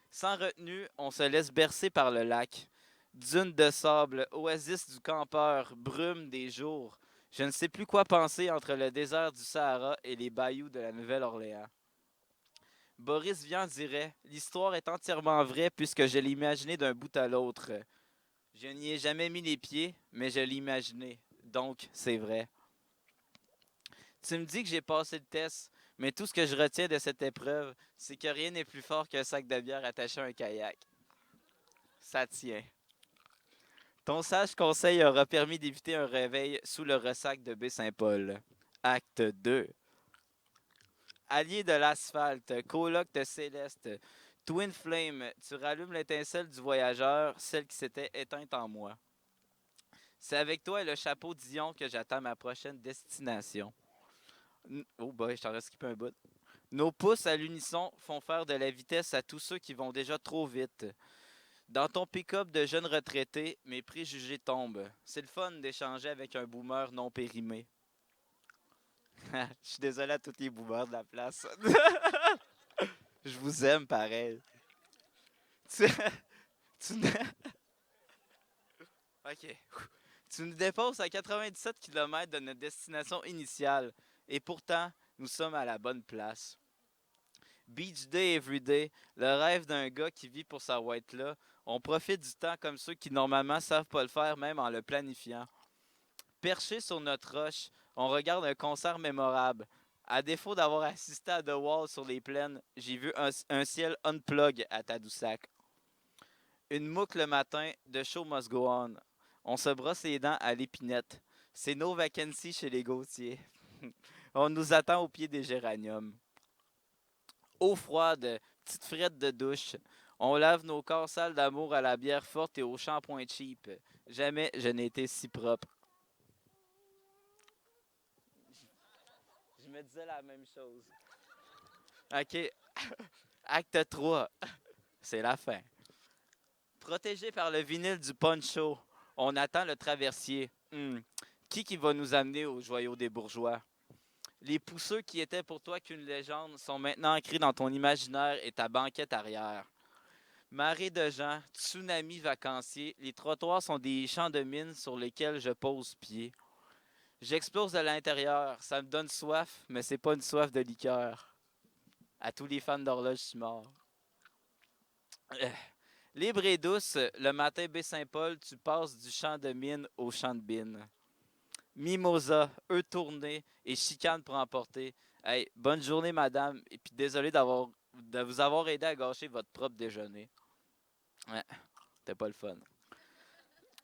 Sans retenue, on se laisse bercer par le lac. Dunes de sable, oasis du campeur, brume des jours. Je ne sais plus quoi penser entre le désert du Sahara et les bayous de la Nouvelle-Orléans. Boris Vian dirait, l'histoire est entièrement vraie puisque je l'ai imaginée d'un bout à l'autre. Je n'y ai jamais mis les pieds, mais je l'ai imaginé. Donc, c'est vrai. Tu me dis que j'ai passé le test, mais tout ce que je retiens de cette épreuve, c'est que rien n'est plus fort qu'un sac de bière attaché à un kayak. Ça tient. Ton sage conseil aura permis d'éviter un réveil sous le ressac de Baie-Saint-Paul. Acte 2. Allié de l'asphalte, coloc de céleste, Twin Flame, tu rallumes l'étincelle du voyageur, celle qui s'était éteinte en moi. C'est avec toi et le chapeau Dion que j'attends ma prochaine destination. Oh boy, je t'en reste skippé un bout. Nos pouces à l'unisson font faire de la vitesse à tous ceux qui vont déjà trop vite. Dans ton pick-up de jeune retraité, mes préjugés tombent. C'est le fun d'échanger avec un boomer non périmé. Je suis désolé à tous les boomers de la place. Je vous aime pareil. Tu, tu, ok. Tu nous déposes à 97 km de notre destination initiale. Et pourtant, nous sommes à la bonne place. Beach Day Everyday, le rêve d'un gars qui vit pour sa white là. On profite du temps comme ceux qui normalement savent pas le faire, même en le planifiant. Perché sur notre roche, on regarde un concert mémorable. À défaut d'avoir assisté à The Wall sur les plaines, j'ai vu un ciel unplug à Tadoussac. Une mouque le matin, de show must go on. On se brosse les dents à l'épinette. C'est nos vacancies chez les Gauthier. On nous attend au pied des géraniums. Eau froide, petite frette de douche. On lave nos corps sales d'amour à la bière forte et au shampoing cheap. Jamais je n'ai été si propre. Je me disais la même chose. OK. Acte 3. C'est la fin. Protégé par le vinyle du poncho, on attend le traversier. Qui va nous amener au joyau des bourgeois? Les pousseux qui étaient pour toi qu'une légende sont maintenant ancrés dans ton imaginaire et ta banquette arrière. Marée de gens, tsunami vacancier, les trottoirs sont des champs de mine sur lesquels je pose pied. J'explose de l'intérieur, ça me donne soif, mais c'est pas une soif de liqueur. À tous les fans d'horloge, je suis mort. Libre et douce, le matin Baie-Saint-Paul, tu passes du champ de mine au champ de bine. Mimosa, eux tournés et chicane pour emporter. Hey, bonne journée, madame, et puis désolé de vous avoir aidé à gâcher votre propre déjeuner. Ouais, c'était pas le fun.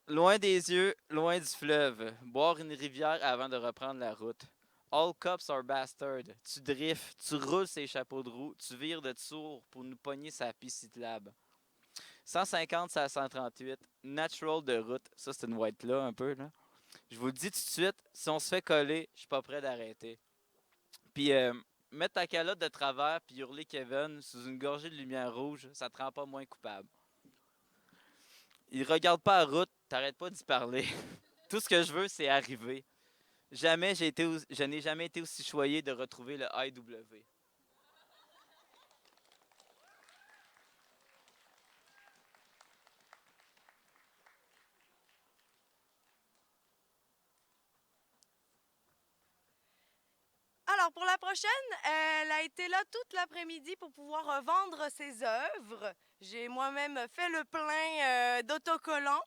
Loin des yeux, loin du fleuve. Boire une rivière avant de reprendre la route. All cops are bastards. Tu drifts, tu roules ses chapeaux de roue, tu vires de tour pour nous pogner sa piste lab. 150, c'est à 138. Natural de route. Ça, c'est une white là, un peu, là. Je vous le dis tout de suite, si on se fait coller, je suis pas prêt d'arrêter. Puis, mettre ta calotte de travers puis hurler Kevin sous une gorgée de lumière rouge, ça te rend pas moins coupable. Il regarde pas la route, t'arrêtes pas d'y parler. Tout ce que je veux, c'est arriver. Je n'ai jamais été aussi choyé de retrouver le IW. Alors, pour la prochaine, elle a été là toute l'après-midi pour pouvoir vendre ses œuvres. J'ai moi-même fait le plein d'autocollants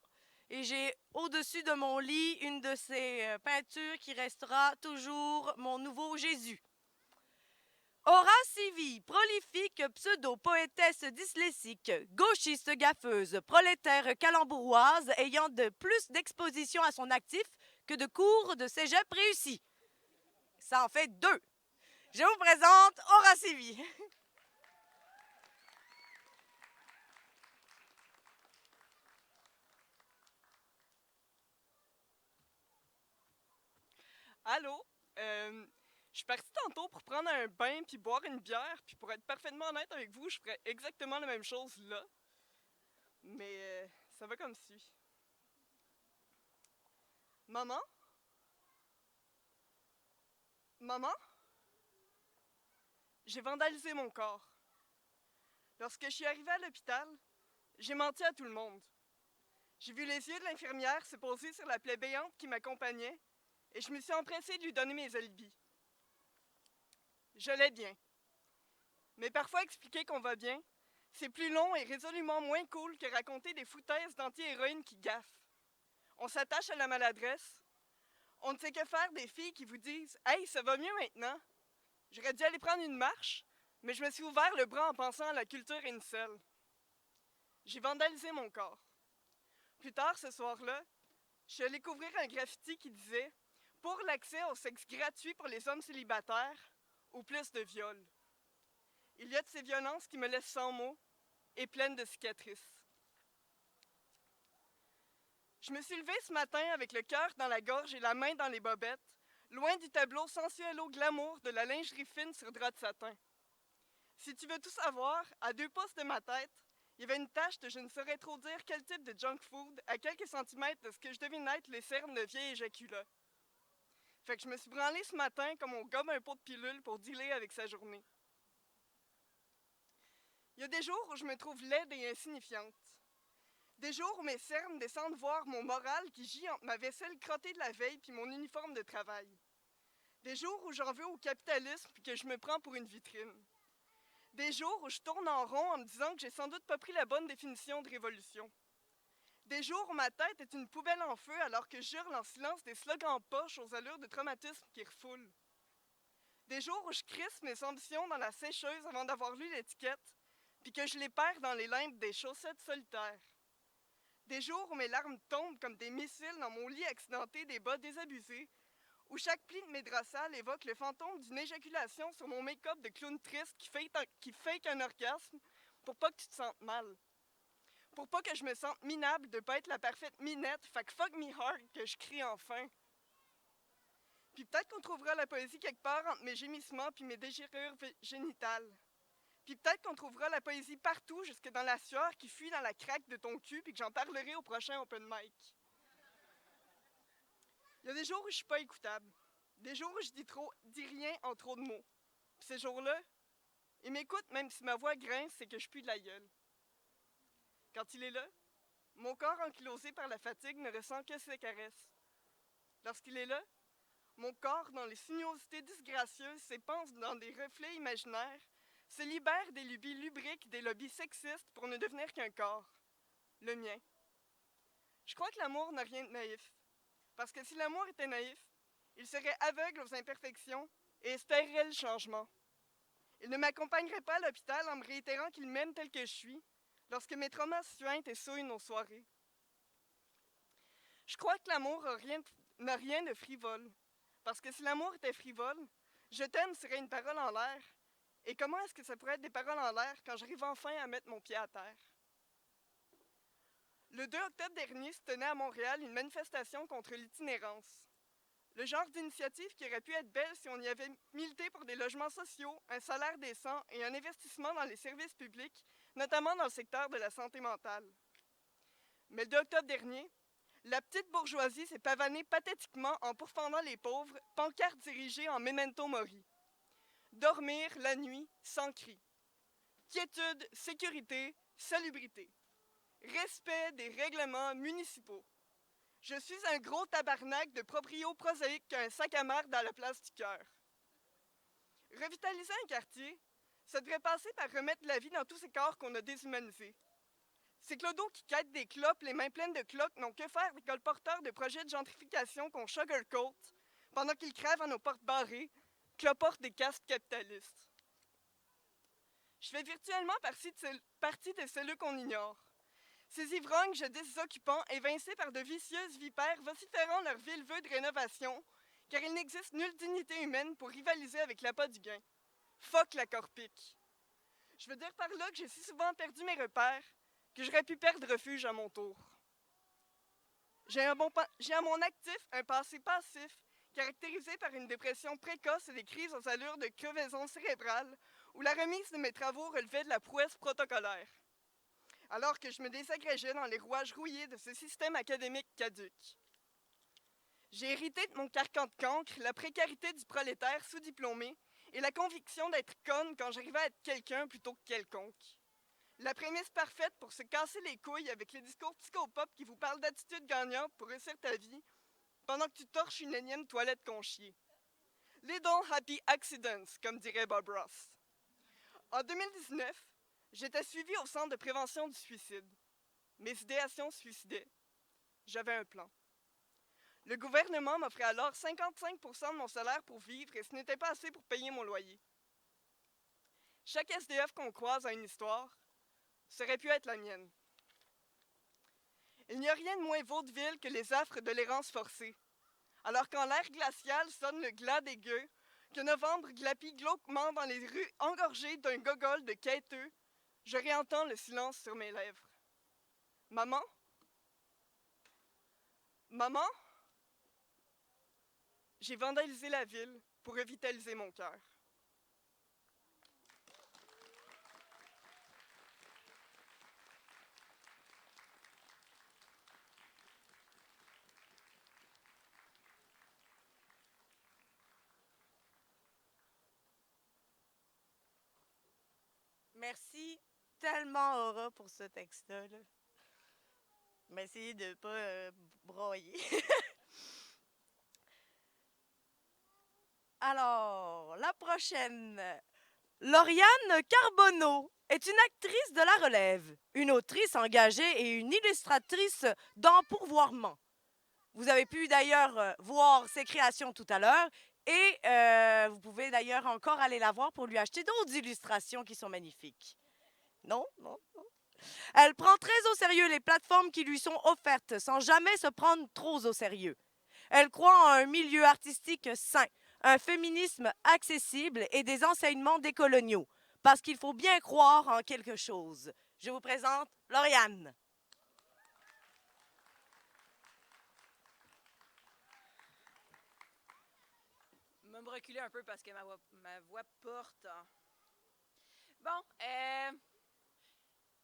et j'ai au-dessus de mon lit une de ces peintures qui restera toujours mon nouveau Jésus. Aura Sivi, prolifique pseudo-poétesse dyslexique, gauchiste gaffeuse, prolétaire calembouroise ayant de plus d'exposition à son actif que de cours de cégep réussis. Ça en fait 2. Je vous présente Aura Sivi. Allô? Je suis partie tantôt pour prendre un bain puis boire une bière, puis pour être parfaitement honnête avec vous, je ferais exactement la même chose là. Mais ça va comme suit. Maman? Maman? J'ai vandalisé mon corps. Lorsque je suis arrivée à l'hôpital, j'ai menti à tout le monde. J'ai vu les yeux de l'infirmière se poser sur la plaie béante qui m'accompagnait et je me suis empressée de lui donner mes alibis. Je l'ai bien. Mais parfois expliquer qu'on va bien, c'est plus long et résolument moins cool que raconter des foutaises d'anti-héroïnes qui gaffent. On s'attache à la maladresse. On ne sait que faire des filles qui vous disent « Hey, ça va mieux maintenant ». J'aurais dû aller prendre une marche, mais je me suis ouvert le bras en pensant à la culture incel. J'ai vandalisé mon corps. Plus tard ce soir-là, je suis allé couvrir un graffiti qui disait « Pour l'accès au sexe gratuit pour les hommes célibataires, ou plus de viols ». Il y a de ces violences qui me laissent sans mots et pleines de cicatrices. Je me suis levée ce matin avec le cœur dans la gorge et la main dans les bobettes, loin du tableau sensuel au glamour de la lingerie fine sur drap de satin. Si tu veux tout savoir, à 2 pouces de ma tête, il y avait une tache de je ne saurais trop dire quel type de junk food à quelques centimètres de ce que je devine être les cernes de vieil éjaculat. Fait que je me suis branlée ce matin comme on gomme un pot de pilule pour dealer avec sa journée. Il y a des jours où je me trouve laide et insignifiante. Des jours où mes cernes descendent voir mon moral qui gît entre ma vaisselle crottée de la veille puis mon uniforme de travail. Des jours où j'en veux au capitalisme puis que je me prends pour une vitrine. Des jours où je tourne en rond en me disant que j'ai sans doute pas pris la bonne définition de révolution. Des jours où ma tête est une poubelle en feu alors que j'hurle en silence des slogans poches aux allures de traumatisme qui refoulent. Des jours où je crisse mes ambitions dans la sécheuse avant d'avoir lu l'étiquette puis que je les perds dans les limbes des chaussettes solitaires. Des jours où mes larmes tombent comme des missiles dans mon lit accidenté des bas désabusés, où chaque pli de mes draps sales évoque le fantôme d'une éjaculation sur mon make-up de clown triste qui fake un orgasme pour pas que tu te sentes mal. Pour pas que je me sente minable de pas être la parfaite minette, fait que fuck me hard que je crie enfin. Puis peut-être qu'on trouvera la poésie quelque part entre mes gémissements puis mes déchirures génitales. Puis peut-être qu'on trouvera la poésie partout, jusque dans la sueur qui fuit dans la craque de ton cul, puis que j'en parlerai au prochain open mic. Il y a des jours où je suis pas écoutable. Des jours où je dis rien en trop de mots. Puis ces jours-là, il m'écoute même si ma voix grince, c'est que je pue de la gueule. Quand il est là, mon corps ankylosé par la fatigue ne ressent que ses caresses. Lorsqu'il est là, mon corps, dans les sinuosités disgracieuses, s'épanse dans des reflets imaginaires, se libère des lubies lubriques, des lobbies sexistes pour ne devenir qu'un corps. Le mien. Je crois que l'amour n'a rien de naïf. Parce que si l'amour était naïf, il serait aveugle aux imperfections et espérerait le changement. Il ne m'accompagnerait pas à l'hôpital en me réitérant qu'il m'aime tel que je suis, lorsque mes traumas suintent et souillent nos soirées. Je crois que l'amour n'a rien de frivole. Parce que si l'amour était frivole, je t'aime serait une parole en l'air. Et comment est-ce que ça pourrait être des paroles en l'air quand j'arrive enfin à mettre mon pied à terre? Le 2 octobre dernier se tenait à Montréal une manifestation contre l'itinérance. Le genre d'initiative qui aurait pu être belle si on y avait milité pour des logements sociaux, un salaire décent et un investissement dans les services publics, notamment dans le secteur de la santé mentale. Mais le 2 octobre dernier, la petite bourgeoisie s'est pavanée pathétiquement en pourfendant les pauvres, pancartes dirigées en memento mori. Dormir la nuit sans cri. Quiétude, sécurité, salubrité. Respect des règlements municipaux. Je suis un gros tabarnak de proprio prosaïque qu'un sac à marde à la place du cœur. Revitaliser un quartier, ça devrait passer par remettre la vie dans tous ces corps qu'on a déshumanisés. Ces clodos qui quêtent des clopes, les mains pleines de cloques, n'ont que faire des colporteurs de projets de gentrification qu'on sugarcoat, pendant qu'ils crèvent à nos portes barrées, cloportent des castes capitalistes. Je fais virtuellement partie de celui qu'on ignore. Ces ivrognes jetés des occupants évincés par de vicieuses vipères vociférant leur vil vœu de rénovation, car il n'existe nulle dignité humaine pour rivaliser avec l'appât du gain. Fuck la corpique. Je veux dire par là que j'ai si souvent perdu mes repères que j'aurais pu perdre refuge à mon tour. J'ai à mon actif un passé passif caractérisé par une dépression précoce et des crises aux allures de crevaison cérébrale où la remise de mes travaux relevait de la prouesse protocolaire, alors que je me désagrégeais dans les rouages rouillés de ce système académique caduque. J'ai hérité de mon carcan de cancre la précarité du prolétaire sous-diplômé et la conviction d'être conne quand j'arrivais à être quelqu'un plutôt que quelconque. La prémisse parfaite pour se casser les couilles avec les discours psychopop qui vous parlent d'attitude gagnante pour réussir ta vie pendant que tu torches une énième toilette conchiée. Little happy accidents, comme dirait Bob Ross. En 2019, j'étais suivi au centre de prévention du suicide. Mes idéations suicidaient. J'avais un plan. Le gouvernement m'offrait alors 55% de mon salaire pour vivre et ce n'était pas assez pour payer mon loyer. Chaque SDF qu'on croise a une histoire. Ça aurait pu être la mienne. Il n'y a rien de moins vaudeville que les affres de l'errance forcée. Alors quand l'air glacial sonne le glas des gueux, que novembre glapit glauquement dans les rues engorgées d'un gogol de quêteux, je réentends le silence sur mes lèvres. Maman? Maman? J'ai vandalisé la ville pour revitaliser mon cœur. Merci tellement, Aura, pour ce texte-là. Là. Mais essayez de ne pas broyer. Alors, la prochaine. Lauriane Carbonneau est une actrice de la relève, une autrice engagée et une illustratrice d'empourvoirement. Vous avez pu d'ailleurs voir ses créations tout à l'heure et vous pouvez d'ailleurs encore aller la voir pour lui acheter d'autres illustrations qui sont magnifiques. Non, non, non. Elle prend très au sérieux les plateformes qui lui sont offertes sans jamais se prendre trop au sérieux. Elle croit en un milieu artistique sain, un féminisme accessible et des enseignements décoloniaux, parce qu'il faut bien croire en quelque chose. Je vous présente Lauriane. Je vais me reculer un peu parce que ma voix porte. Bon,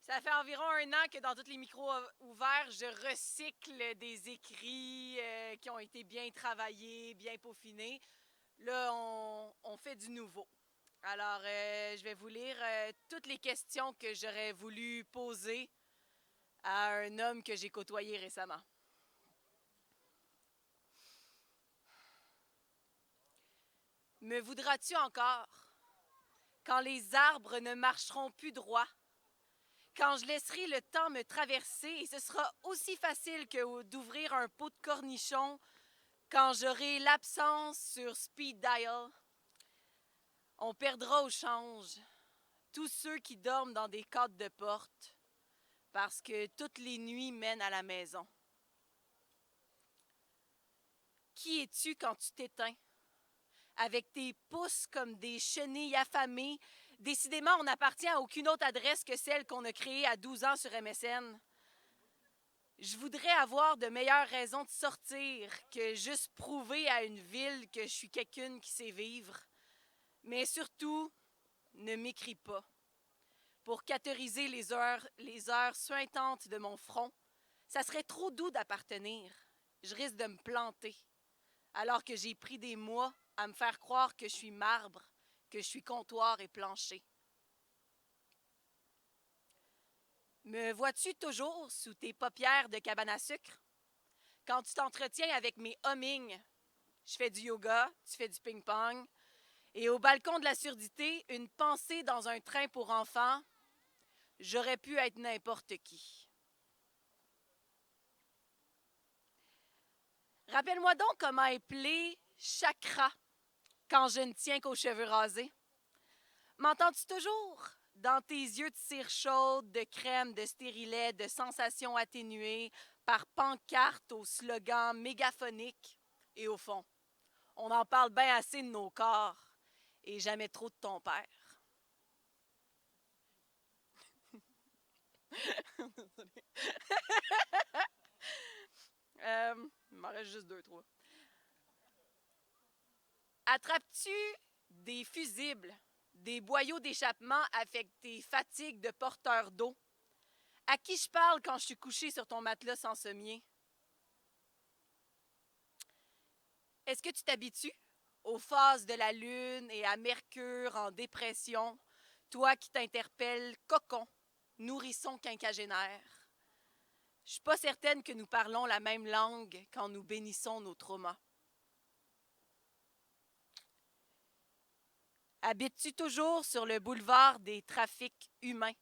ça fait environ 1 an que dans tous les micros ouverts, je recycle des écrits qui ont été bien travaillés, bien peaufinés. Là, on fait du nouveau. Alors, je vais vous lire toutes les questions que j'aurais voulu poser à un homme que j'ai côtoyé récemment. Me voudras-tu encore quand les arbres ne marcheront plus droit? Quand je laisserai le temps me traverser et ce sera aussi facile que d'ouvrir un pot de cornichons quand j'aurai l'absence sur speed dial? On perdra au change tous ceux qui dorment dans des cadres de porte parce que toutes les nuits mènent à la maison. qui es-tu quand tu t'éteins? Avec tes pouces comme des chenilles affamées, décidément, on n'appartient à aucune autre adresse que celle qu'on a créée à 12 ans sur MSN. Je voudrais avoir de meilleures raisons de sortir que juste prouver à une ville que je suis quelqu'une qui sait vivre. Mais surtout, ne m'écris pas. Pour catégoriser les heures suintantes de mon front, ça serait trop doux d'appartenir. Je risque de me planter. Alors que j'ai pris des mois à me faire croire que je suis marbre, que je suis comptoir et plancher. Me vois-tu toujours sous tes paupières de cabane à sucre? Quand tu t'entretiens avec mes hummings, je fais du yoga, tu fais du ping-pong, et au balcon de la surdité, une pensée dans un train pour enfants, j'aurais pu être n'importe qui. Rappelle-moi donc comment épeler chakra quand je ne tiens qu'aux cheveux rasés. M'entends-tu toujours? Dans tes yeux de cire chaude, de crème, de stérilet, de sensations atténuées, par pancarte au slogan mégaphonique. Et au fond, on en parle bien assez de nos corps et jamais trop de ton père. Il m'en reste juste 2, 3. Attrapes-tu des fusibles, des boyaux d'échappement avec tes fatigues de porteur d'eau? À qui je parle quand je suis couché sur ton matelas sans sommier? Est-ce que tu t'habitues aux phases de la lune et à Mercure en dépression, toi qui t'interpelles cocon, nourrisson quinquagénaire? Je suis pas certaine que nous parlons la même langue quand nous bénissons nos traumas. Habites-tu toujours sur le boulevard des trafics humains?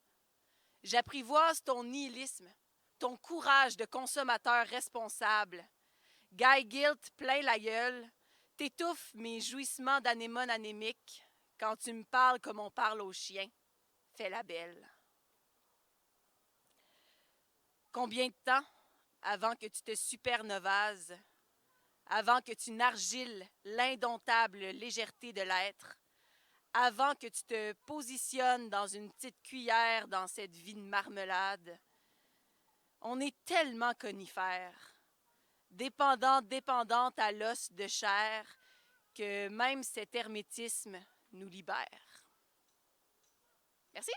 J'apprivoise ton nihilisme, ton courage de consommateur responsable. Guy Guilt plein la gueule, t'étouffes mes jouissements d'anémone anémique quand tu me parles comme on parle aux chiens. Fais la belle. Combien de temps avant que tu te supernovases, avant que tu n'argiles l'indomptable légèreté de l'être, avant que tu te positionnes dans une petite cuillère dans cette vie de marmelade? On est tellement conifères, dépendante à l'os de chair, que même cet hermétisme nous libère. Merci.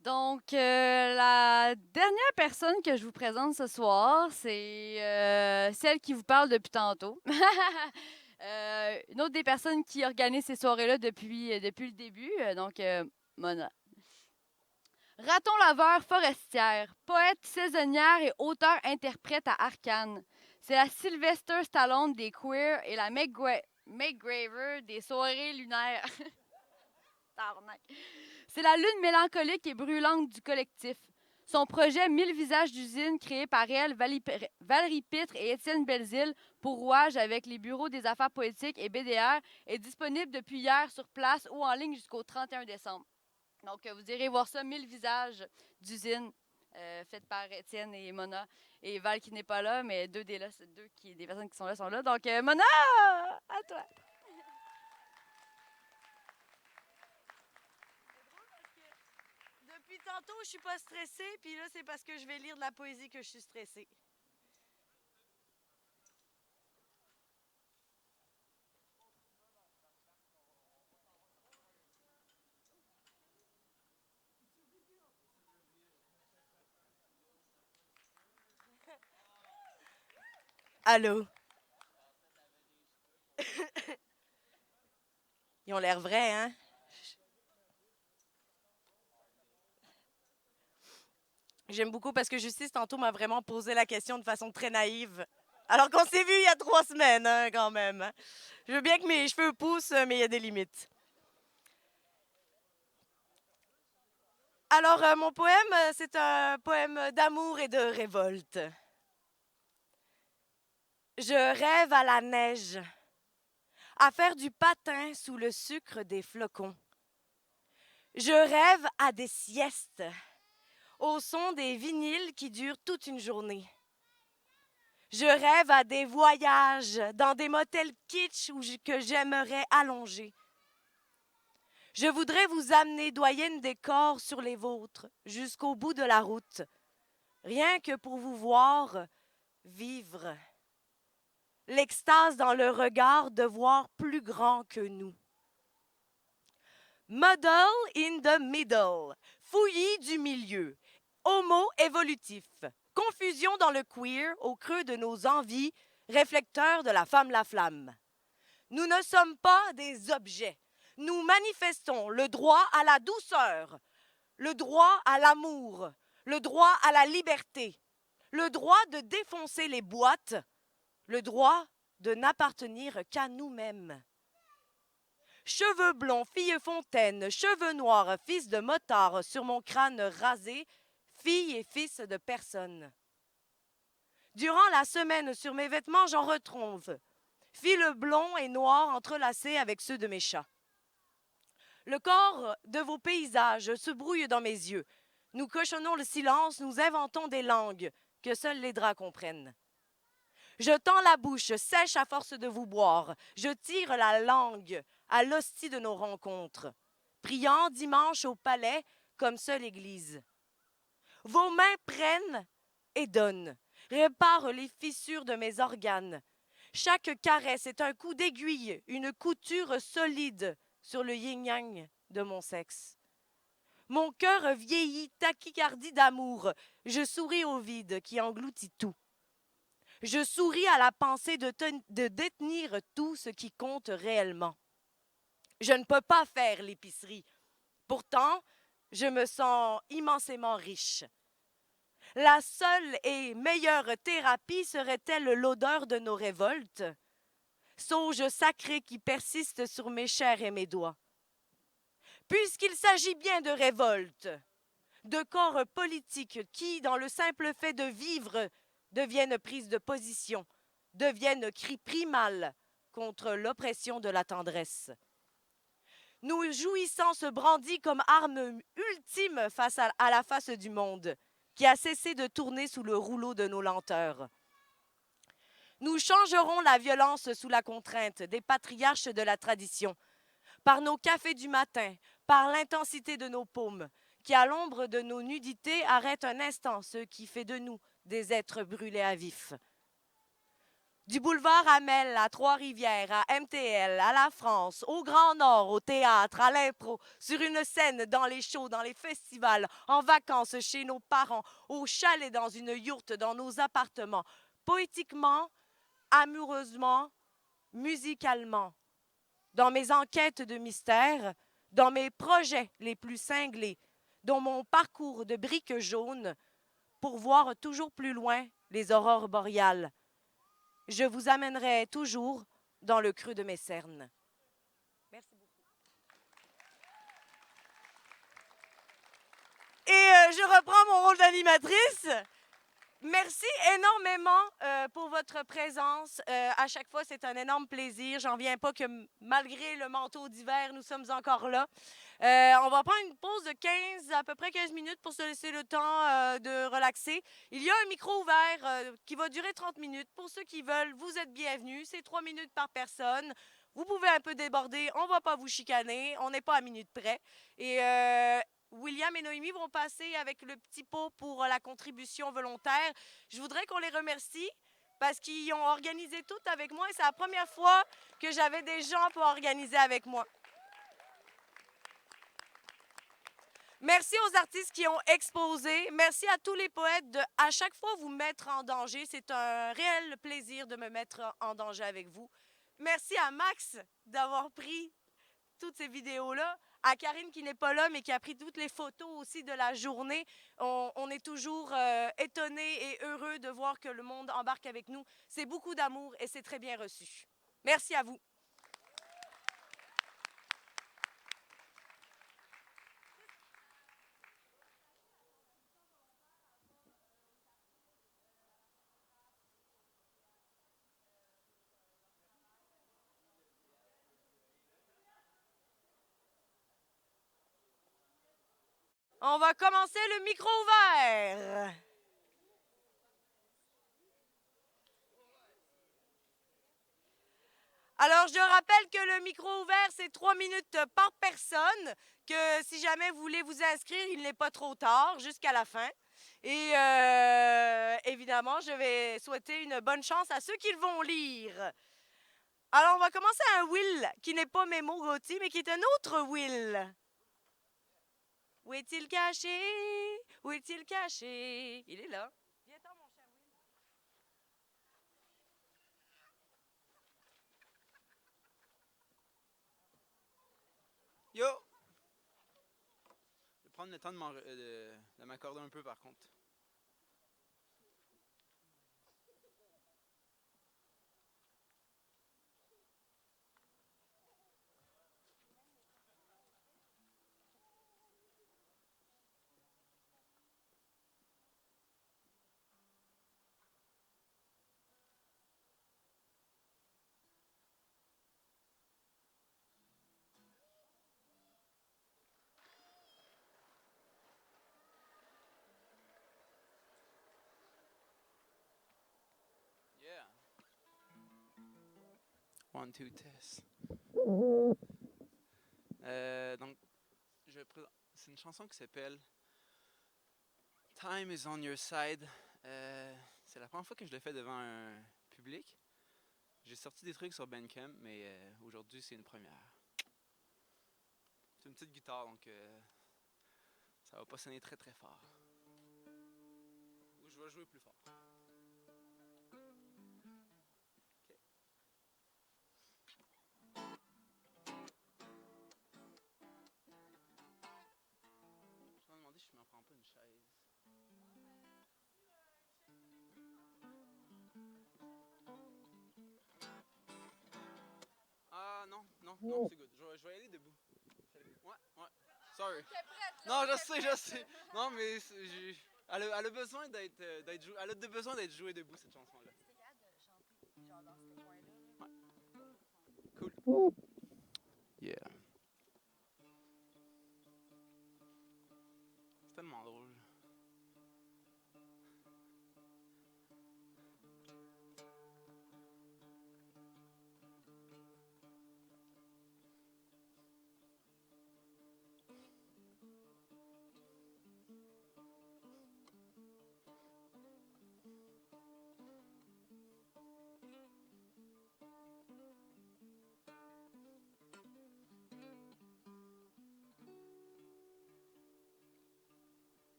Donc, la dernière personne que je vous présente ce soir, c'est celle qui vous parle depuis tantôt. Une autre des personnes qui organise ces soirées-là depuis le début, donc Mona. Raton laveur forestière, poète saisonnière et auteur-interprète à Arcane. C'est la Sylvester Stallone des queers et la Meg Graver des soirées lunaires. Tabarnak. C'est la lune mélancolique et brûlante du collectif. Son projet 1000 visages d'usine, créé par elle, Valérie Pitre et Étienne Belzile pour Rouage avec les bureaux des affaires poétiques et BDR, est disponible depuis hier sur place ou en ligne jusqu'au 31 décembre. Donc, vous irez voir ça, 1000 visages d'usine, faites par Étienne et Mona. Et Val qui n'est pas là, mais des personnes qui sont là sont là. Donc, Mona, à toi! Depuis tantôt, je suis pas stressée, puis là, c'est parce que je vais lire de la poésie que je suis stressée. Allô? Ils ont l'air vrais, hein? J'aime beaucoup parce que Justice, tantôt, m'a vraiment posé la question de façon très naïve. Alors qu'on s'est vu il y a 3 semaines, hein, quand même. Hein. Je veux bien que mes cheveux poussent, mais il y a des limites. Alors, mon poème, c'est un poème d'amour et de révolte. Je rêve à la neige, à faire du patin sous le sucre des flocons. Je rêve à des siestes, au son des vinyles qui durent toute une journée. Je rêve à des voyages dans des motels kitsch que j'aimerais allonger. Je voudrais vous amener, doyenne des corps, sur les vôtres, jusqu'au bout de la route, rien que pour vous voir vivre. L'extase dans le regard de voir plus grand que nous. Muddle in the middle, fouillis du milieu, homo évolutif, confusion dans le queer au creux de nos envies, réflecteur de la femme la flamme. Nous ne sommes pas des objets. Nous manifestons le droit à la douceur, le droit à l'amour, le droit à la liberté, le droit de défoncer les boîtes, le droit de n'appartenir qu'à nous-mêmes. Cheveux blonds, fille fontaine, cheveux noirs, fils de motard sur mon crâne rasé, fille et fils de personne. Durant la semaine, sur mes vêtements, j'en retrouve. Fils blonds et noirs entrelacés avec ceux de mes chats. Le corps de vos paysages se brouille dans mes yeux. Nous cochonnons le silence, nous inventons des langues que seuls les draps comprennent. Je tends la bouche, sèche à force de vous boire. Je tire la langue à l'hostie de nos rencontres. Priant dimanche au palais comme seule église. Vos mains prennent et donnent, réparent les fissures de mes organes. Chaque caresse est un coup d'aiguille, une couture solide sur le yin-yang de mon sexe. Mon cœur vieillit, tachycardie d'amour. Je souris au vide qui engloutit tout. Je souris à la pensée de détenir tout ce qui compte réellement. Je ne peux pas faire l'épicerie. Pourtant, je me sens immensément riche. La seule et meilleure thérapie serait-elle l'odeur de nos révoltes? Sauge sacré qui persiste sur mes chairs et mes doigts. Puisqu'il s'agit bien de révolte, de corps politiques qui, dans le simple fait de vivre, deviennent prises de position, deviennent cri primal contre l'oppression de la tendresse. Nos jouissances brandis comme arme ultime face à la face du monde, qui a cessé de tourner sous le rouleau de nos lenteurs. Nous changerons la violence sous la contrainte des patriarches de la tradition, par nos cafés du matin, par l'intensité de nos paumes, qui à l'ombre de nos nudités arrête un instant ce qui fait de nous des êtres brûlés à vif. Du boulevard Amel à Trois-Rivières, à MTL, à la France, au Grand Nord, au théâtre, à l'impro, sur une scène, dans les shows, dans les festivals, en vacances chez nos parents, au chalet, dans une yourte, dans nos appartements, poétiquement, amoureusement, musicalement, dans mes enquêtes de mystère, dans mes projets les plus cinglés, dans mon parcours de briques jaunes, pour voir toujours plus loin les aurores boréales. Je vous amènerai toujours dans le creux de mes cernes. Merci beaucoup. Et je reprends mon rôle d'animatrice. Merci énormément pour votre présence. À chaque fois, c'est un énorme plaisir. J'en viens pas que malgré le manteau d'hiver, nous sommes encore là. On va prendre une pause de à peu près 15 minutes pour se laisser le temps de relaxer. Il y a un micro ouvert qui va durer 30 minutes. Pour ceux qui veulent, vous êtes bienvenus. C'est 3 minutes par personne. Vous pouvez un peu déborder. On ne va pas vous chicaner. On n'est pas à minute près. Et William et Noémie vont passer avec le petit pot pour la contribution volontaire. Je voudrais qu'on les remercie parce qu'ils ont organisé tout avec moi et c'est la première fois que j'avais des gens pour organiser avec moi. Merci aux artistes qui ont exposé. Merci à tous les poètes de à chaque fois vous mettre en danger. C'est un réel plaisir de me mettre en danger avec vous. Merci à Max d'avoir pris toutes ces vidéos-là. À Karine qui n'est pas là, mais qui a pris toutes les photos aussi de la journée. On est toujours étonnés et heureux de voir que le monde embarque avec nous. C'est beaucoup d'amour et c'est très bien reçu. Merci à vous. On va commencer le micro ouvert. Alors, je rappelle que le micro ouvert, c'est 3 minutes par personne, que si jamais vous voulez vous inscrire, il n'est pas trop tard, jusqu'à la fin. Et évidemment, je vais souhaiter une bonne chance à ceux qui le vont lire. Alors, on va commencer un Will, qui n'est pas Mémo Gauthier, mais qui est un autre Will. Où est-il caché? Où est-il caché? Il est là. Viens-t'en, mon cher Will. Yo! Je vais prendre le temps de m'accorder un peu par contre. Yeah. 1, 2, test. Donc, c'est une chanson qui s'appelle Time is on your side. C'est la première fois que je le fais devant un public. J'ai sorti des trucs sur Bandcamp, mais aujourd'hui c'est une première. C'est une petite guitare, donc ça va pas sonner très très fort. Ou je vais jouer plus fort. Je me demandais si je m'en prends pas une chaise. Ah non, c'est good. Je vais aller debout. Ouais. Sorry. Non, je sais. Non, mais elle a besoin elle a besoin d'être jouée debout, cette chanson-là. Ouais. Cool. Yeah. C'est tellement drôle.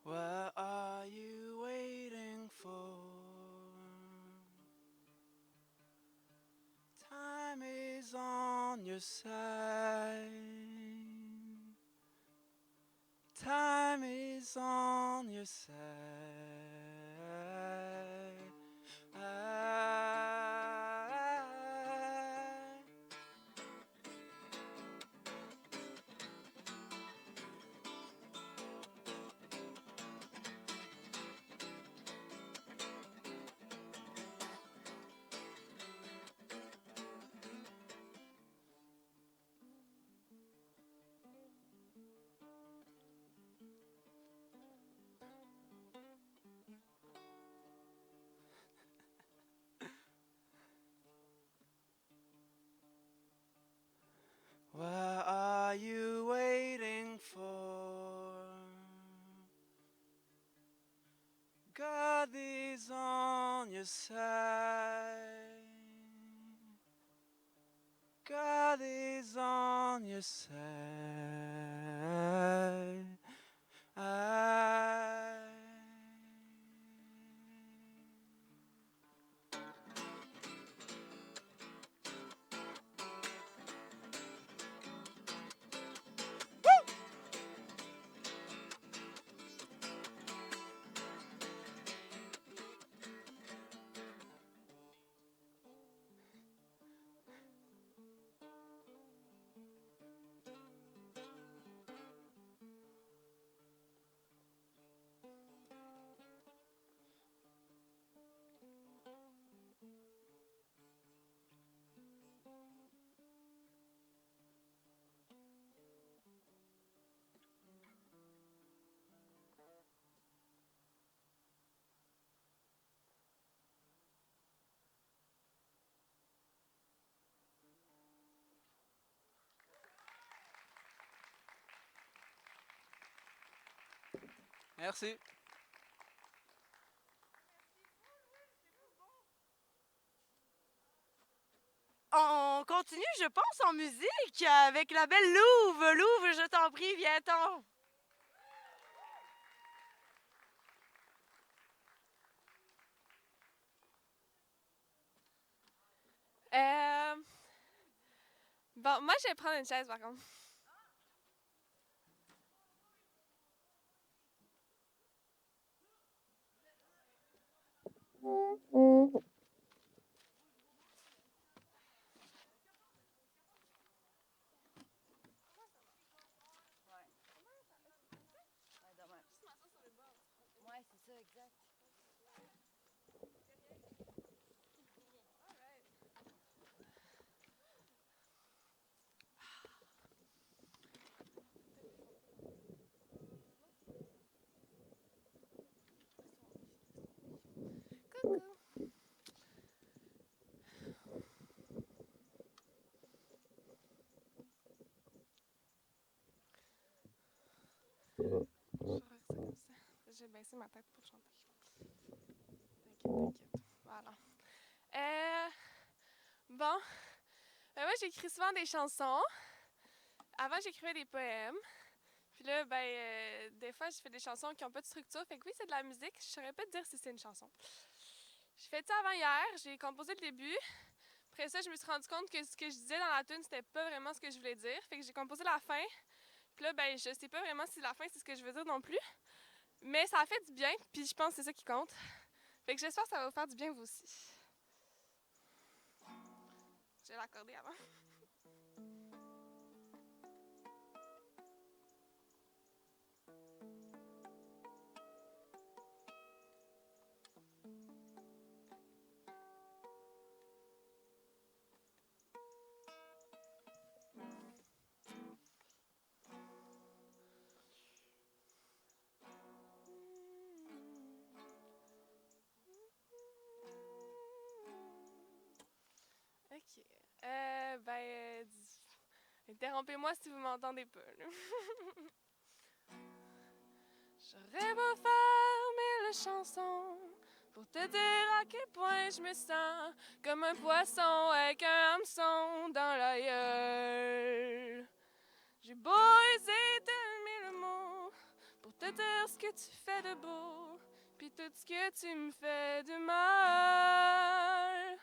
What are you waiting for? Time is on your side. Time is on your side. What are you waiting for? God is on your side. God is on your side. Merci. On continue, je pense, en musique avec la belle Louve. Louve, je t'en prie, viens-t'en. Bon, moi, je vais prendre une chaise, par contre. Ouais, c'est ça, exact. Coucou. Je vais faire ça comme ça. J'ai baissé ma tête pour chanter. T'inquiète. Voilà. Bon. Moi, j'écris souvent des chansons. Avant, j'écrivais des poèmes. Puis là, des fois, je fais des chansons qui n'ont pas de structure. Fait que oui, c'est de la musique. Je saurais pas te dire si c'est une chanson. J'ai fait ça avant hier. J'ai composé le début. Après ça, je me suis rendu compte que ce que je disais dans la tune, c'était pas vraiment ce que je voulais dire. Fait que j'ai composé la fin. Puis là, je sais pas vraiment si la fin, c'est ce que je veux dire non plus. Mais ça a fait du bien, puis je pense que c'est ça qui compte. Fait que j'espère que ça va vous faire du bien, vous aussi. Je vais l'accorder avant. OK. Interrompez-moi si vous m'entendez pas, là. J'aurais beau faire mille chansons pour te dire à quel point je me sens comme un poisson avec un hameçon dans la gueule. J'ai beau user de mille mots pour te dire ce que tu fais de beau, puis tout ce que tu me fais de mal.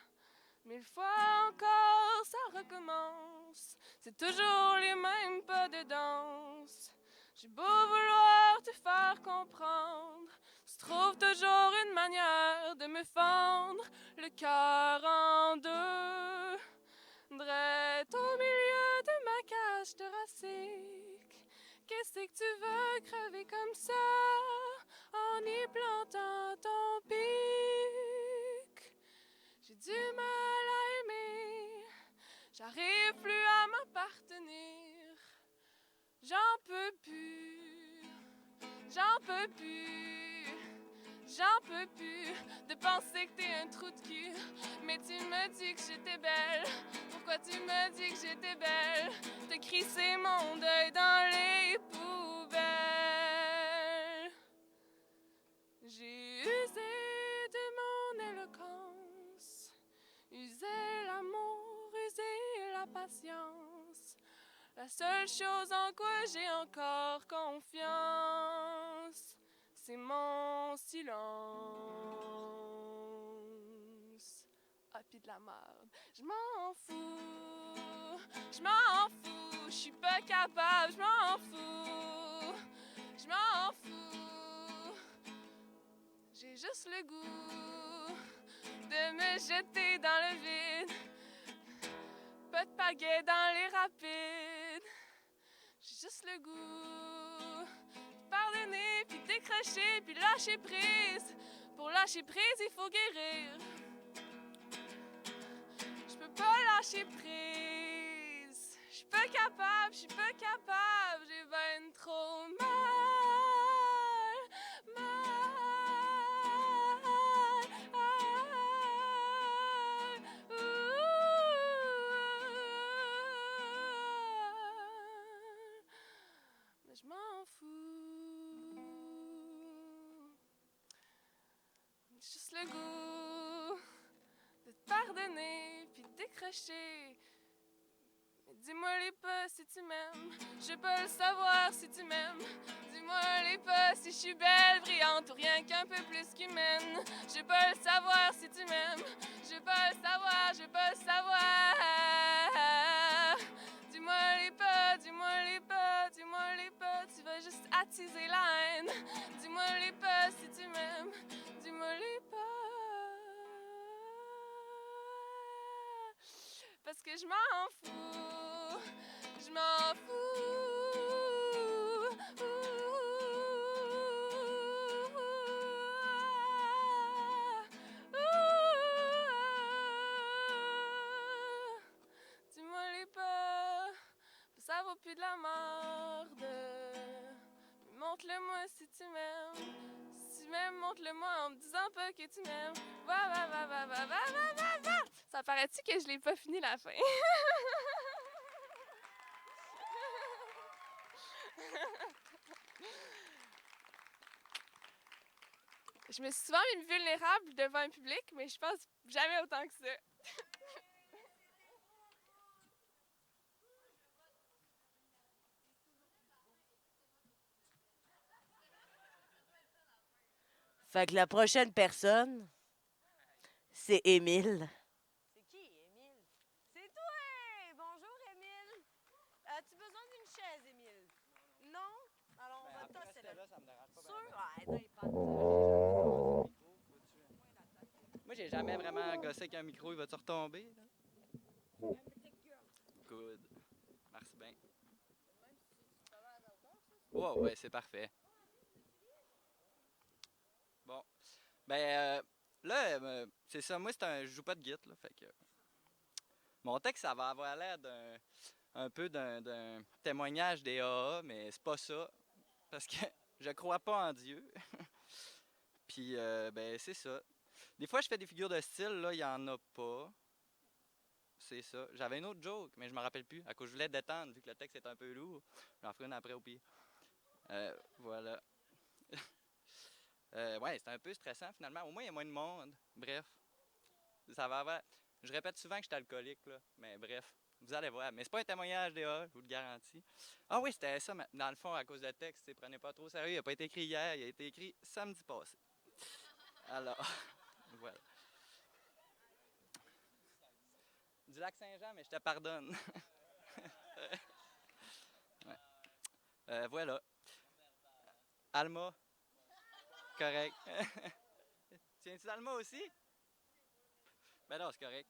Mille fois encore, ça recommence. C'est toujours les mêmes pas de danse. J'ai beau vouloir te faire comprendre, tu trouves toujours une manière de me fendre le cœur en deux. Drette au milieu de ma cage thoracique, qu'est-ce que tu veux crever comme ça en y plantant ton pic? J'ai du mal à aimer, j'arrive plus à m'appartenir. J'en peux plus, j'en peux plus, j'en peux plus de penser que t'es un trou de cul. Mais tu me dis que j'étais belle, pourquoi tu me dis que j'étais belle? Te crisser mon deuil dans les poubelles. J'ai usé de mon éloquence, usé l'amour, usé la patience. La seule chose en quoi j'ai encore confiance, c'est mon silence. Ah, pis de la merde. Je m'en fous, je suis pas capable, je m'en fous, je m'en fous. J'ai juste le goût de me jeter dans le vide. Pas de pagaie dans les rapides. J'ai juste le goût de pardonner, puis décrocher, puis lâcher prise. Pour lâcher prise, il faut guérir. Je peux pas lâcher prise. Je suis pas capable, j'ai ben trop mal. Mais je m'en fous. m'accrocher. Mais dis-moi-les pas si tu m'aimes. Je veux pas le savoir si tu m'aimes. Dis-moi-les pas si je suis belle, brillante ou rien qu'un peu plus qu'humaine. Je veux pas le savoir si tu m'aimes. Je veux pas le savoir, je veux pas le savoir. Dis-moi-les pas, dis-moi-les pas, dis-moi-les pas. Tu vas juste attiser la haine. Dis-moi-les pas si tu m'aimes. Dis-moi-les pas. Parce que je m'en fous, je m'en fous. Dis-moi les pas, ça vaut plus de la merde. Montre-le-moi si tu m'aimes. Si tu m'aimes, montre-le-moi en me disant pas que tu m'aimes. Va. Ça paraît-tu que je l'ai pas fini la fin? Je me suis souvent mis vulnérable devant un public, mais je pense jamais autant que ça. Fait que la prochaine personne, c'est Émile. C'est qui, Émile? C'est toi! Bonjour, Émile. As-tu besoin d'une chaise, Émile? Non? Alors, on va tasser là. Ça me dérange pas. Sûr? Ouais, non, il parle. Moi, j'ai jamais vraiment gossé avec un micro. Il va-tu retomber? Là? Good. Merci bien. Wow, ouais, c'est parfait. Bon. Ben, là, c'est ça. Moi, je joue pas de guitare, là. Fait que. Mon texte, ça va avoir l'air un peu d'un témoignage des AA, mais c'est pas ça. Parce que je crois pas en Dieu. Puis, ben, c'est ça. Des fois, je fais des figures de style, là, il y en a pas. C'est ça. J'avais une autre joke, mais je me rappelle plus. À cause je voulais détendre, vu que le texte est un peu lourd. J'en ferai une après au pire. Voilà. Ouais, c'est un peu stressant finalement. Au moins, il y a moins de monde. Bref. Ça va avoir. Je répète souvent que je suis alcoolique, là. Mais bref. Vous allez voir. Mais c'est pas un témoignage DA, je vous le garantis. Ah oui, c'était ça, dans le fond, à cause du texte. Prenez pas trop au sérieux. Il n'a pas été écrit hier, il a été écrit samedi passé. Alors, voilà. Du lac Saint-Jean, mais je te pardonne. Ouais. Voilà. Alma. Correct. Tiens-tu d'Alma aussi? Ben non, c'est correct.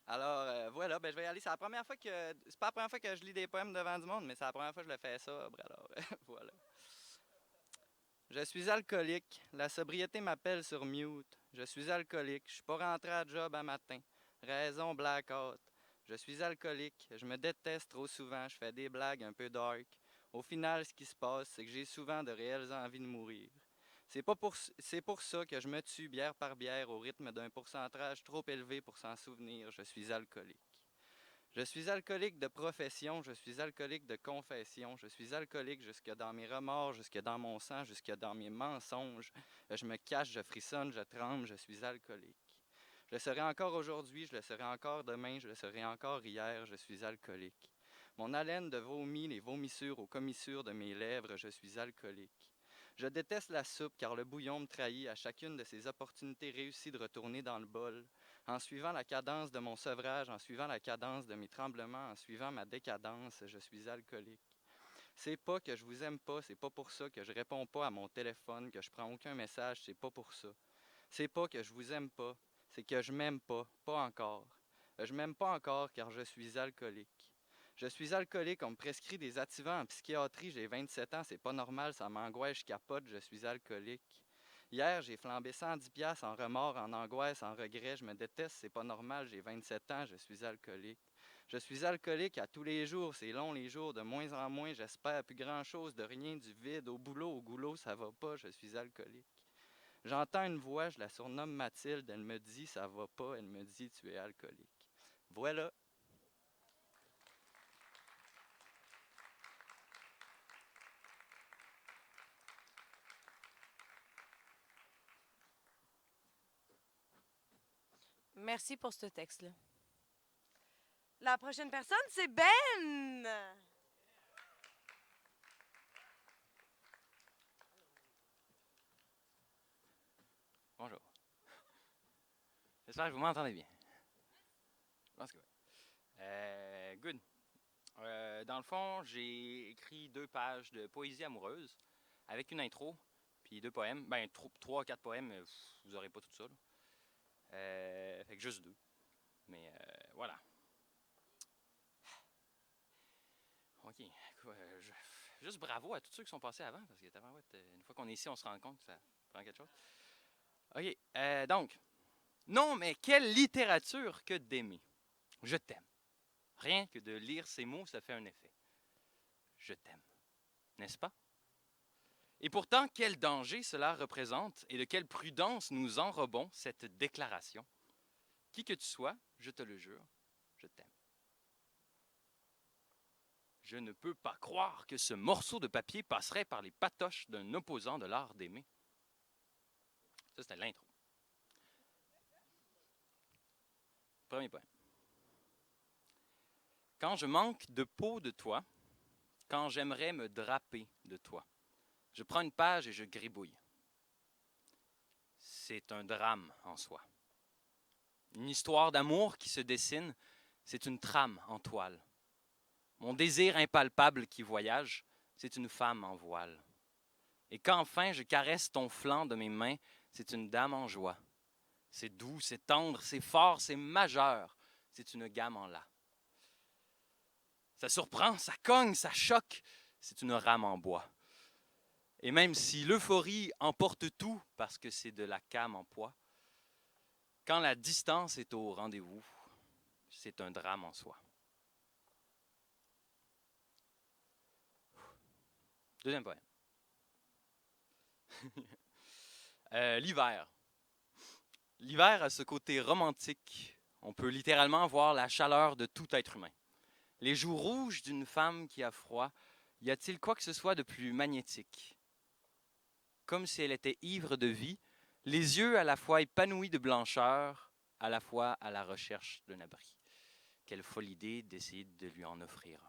Alors, voilà, ben je vais y aller. C'est pas la première fois que je lis des poèmes devant du monde, mais c'est la première fois que je le fais sobre. Alors, voilà. Je suis alcoolique. La sobriété m'appelle sur mute. Je suis alcoolique. Je suis pas rentré à job un matin. Raison blackout. Je suis alcoolique. Je me déteste trop souvent. Je fais des blagues un peu dark. Au final, ce qui se passe, c'est que j'ai souvent de réelles envies de mourir. C'est pour ça que je me tue bière par bière au rythme d'un pourcentage trop élevé pour s'en souvenir. Je suis alcoolique. Je suis alcoolique de profession, je suis alcoolique de confession, je suis alcoolique jusque dans mes remords, jusque dans mon sang, jusque dans mes mensonges. Je me cache, je frissonne, je tremble, je suis alcoolique. Je le serai encore aujourd'hui, je le serai encore demain, je le serai encore hier, je suis alcoolique. Mon haleine de vomi, les vomissures aux commissures de mes lèvres, je suis alcoolique. Je déteste la soupe car le bouillon me trahit à chacune de ces opportunités réussies de retourner dans le bol. En suivant la cadence de mon sevrage, en suivant la cadence de mes tremblements, en suivant ma décadence, je suis alcoolique. C'est pas que je vous aime pas, c'est pas pour ça que je réponds pas à mon téléphone, que je prends aucun message, c'est pas pour ça. C'est pas que je vous aime pas, c'est que je m'aime pas encore. Je m'aime pas encore car je suis alcoolique. Je suis alcoolique, on me prescrit des activants en psychiatrie, j'ai 27 ans, c'est pas normal, ça m'angoisse, je capote, je suis alcoolique. Hier, j'ai flambé 110$ en remords, en angoisse, en regret, je me déteste, c'est pas normal, j'ai 27 ans, je suis alcoolique. Je suis alcoolique à tous les jours, c'est long les jours, de moins en moins, j'espère plus grand-chose, de rien, du vide, au boulot, au goulot, ça va pas, je suis alcoolique. J'entends une voix, je la surnomme Mathilde, elle me dit ça va pas, elle me dit tu es alcoolique. Voilà. Merci pour ce texte-là. La prochaine personne, c'est Ben. Bonjour. J'espère que vous m'entendez bien. Je pense que oui. Good. Dans le fond, j'ai écrit 2 pages de poésie amoureuse avec une intro, puis 2 poèmes. Ben, 3 ou 4 poèmes, vous n'aurez pas tout ça. Fait que juste 2. Mais voilà. OK. Juste bravo à tous ceux qui sont passés avant, parce que une fois qu'on est ici, on se rend compte que ça prend quelque chose. OK. Donc, non, mais quelle littérature que d'aimer. Je t'aime. Rien que de lire ces mots, ça fait un effet. Je t'aime. N'est-ce pas? Et pourtant, quel danger cela représente et de quelle prudence nous enrobons cette déclaration. Qui que tu sois, je te le jure, je t'aime. Je ne peux pas croire que ce morceau de papier passerait par les patoches d'un opposant de l'art d'aimer. Ça, c'était l'intro. Premier point. Quand je manque de peau de toi, quand j'aimerais me draper de toi, je prends une page et je gribouille. C'est un drame en soi. Une histoire d'amour qui se dessine, c'est une trame en toile. Mon désir impalpable qui voyage, c'est une femme en voile. Et quand enfin je caresse ton flanc de mes mains, c'est une dame en joie. C'est doux, c'est tendre, c'est fort, c'est majeur, c'est une gamme en la. Ça surprend, ça cogne, ça choque, c'est une rame en bois. Et même si l'euphorie emporte tout parce que c'est de la came en poids, quand la distance est au rendez-vous, c'est un drame en soi. Deuxième poème. L'hiver. L'hiver a ce côté romantique. On peut littéralement voir la chaleur de tout être humain. Les joues rouges d'une femme qui a froid, y a-t-il quoi que ce soit de plus magnétique? Comme si elle était ivre de vie, les yeux à la fois épanouis de blancheur, à la fois à la recherche d'un abri. Quelle folle idée d'essayer de lui en offrir un.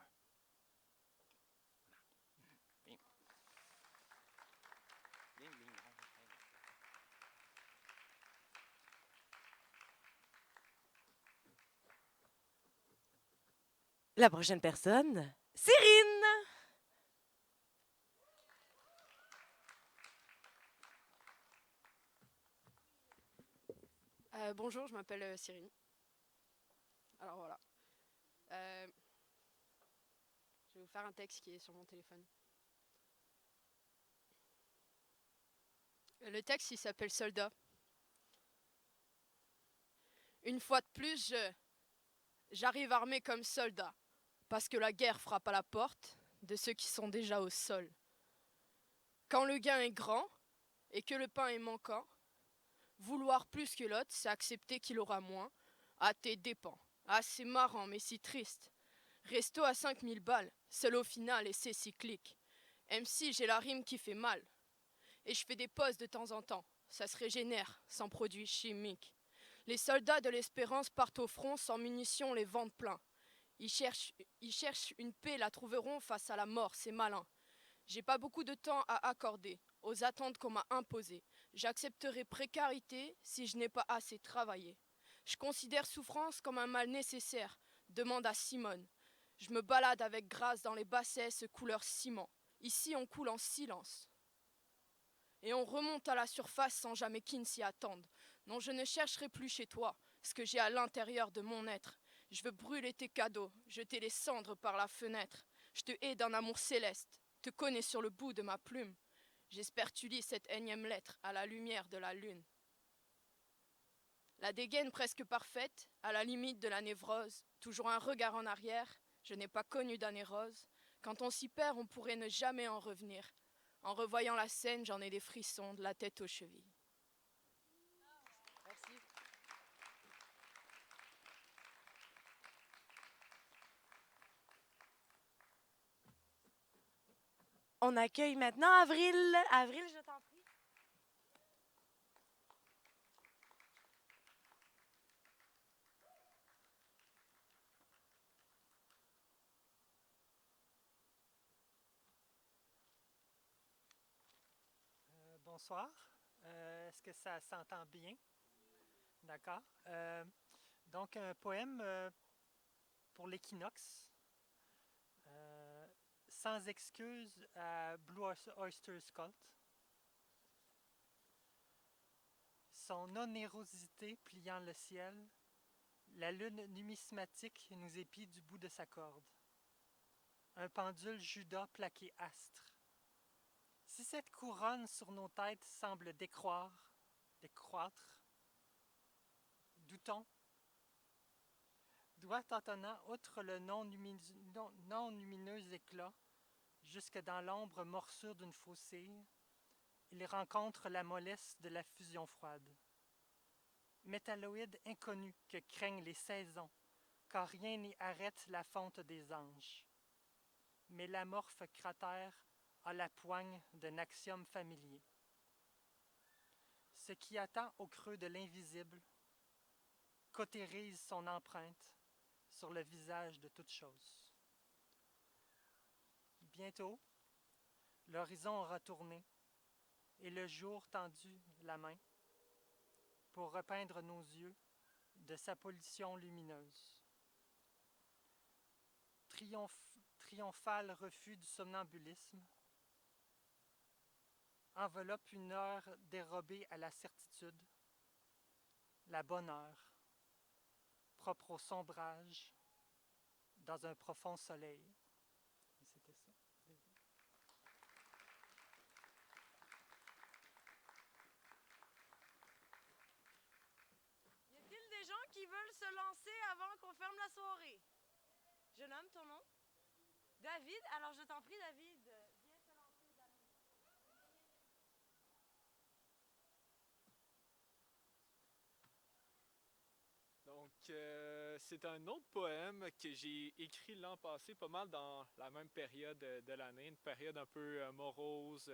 La prochaine personne, Cyrine. Bonjour, je m'appelle Cyrine. Alors voilà. Je vais vous faire un texte qui est sur mon téléphone. Le texte, il s'appelle Soldat. Une fois de plus, j'arrive armé comme soldat, parce que la guerre frappe à la porte de ceux qui sont déjà au sol. Quand le gain est grand et que le pain est manquant, vouloir plus que l'autre, c'est accepter qu'il aura moins, à tes dépens. Ah, c'est marrant, mais si triste. Resto à 5000 balles, seul au final et c'est cyclique. MC, j'ai la rime qui fait mal. Et je fais des pauses de temps en temps, ça se régénère, sans produits chimiques. Les soldats de l'espérance partent au front sans munitions, les ventres pleins. Ils cherchent une paix, la trouveront face à la mort, c'est malin. J'ai pas beaucoup de temps à accorder aux attentes qu'on m'a imposées. J'accepterai précarité si je n'ai pas assez travaillé. Je considère souffrance comme un mal nécessaire, demande à Simone. Je me balade avec grâce dans les bassesses couleur ciment. Ici, on coule en silence. Et on remonte à la surface sans jamais qu'il s'y attende. Non, je ne chercherai plus chez toi ce que j'ai à l'intérieur de mon être. Je veux brûler tes cadeaux, jeter les cendres par la fenêtre. Je te hais d'un amour céleste, te connais sur le bout de ma plume. J'espère tu lis cette énième lettre à la lumière de la lune. La dégaine presque parfaite, à la limite de la névrose, toujours un regard en arrière, je n'ai pas connu d'année rose. Quand on s'y perd, on pourrait ne jamais en revenir. En revoyant la scène, j'en ai des frissons de la tête aux chevilles. Merci. On accueille maintenant Avril. Avril, je t'en prie. Bonsoir. Est-ce que ça s'entend bien? D'accord. Donc, un poème pour l'équinoxe. Sans excuse à Blue Oyster's Cult. Son onérosité pliant le ciel, la lune numismatique nous épie du bout de sa corde. Un pendule Judas plaqué astre. Si cette couronne sur nos têtes semble décroître, doutons, doigt tâtonnant outre le non-lumineux éclat, jusque dans l'ombre morsure d'une faucille, il rencontre la mollesse de la fusion froide. Métalloïde inconnu que craignent les saisons, car rien n'y arrête la fonte des anges. Mais l'amorphe cratère a la poigne d'un axiome familier. Ce qui attend au creux de l'invisible cautérise son empreinte sur le visage de toute chose. Bientôt, l'horizon aura tourné et le jour tendu la main pour repeindre nos yeux de sa pollution lumineuse. Triomphal refus du somnambulisme enveloppe une heure dérobée à la certitude, la bonne heure, propre au sombrage, dans un profond soleil. Et c'était ça. Y a-t-il des gens qui veulent se lancer avant qu'on ferme la soirée? Jeune homme, ton nom? David? Alors je t'en prie, David, viens te lancer, David. Donc, c'est un autre poème que j'ai écrit l'an passé, pas mal dans la même période de l'année, une période un peu morose,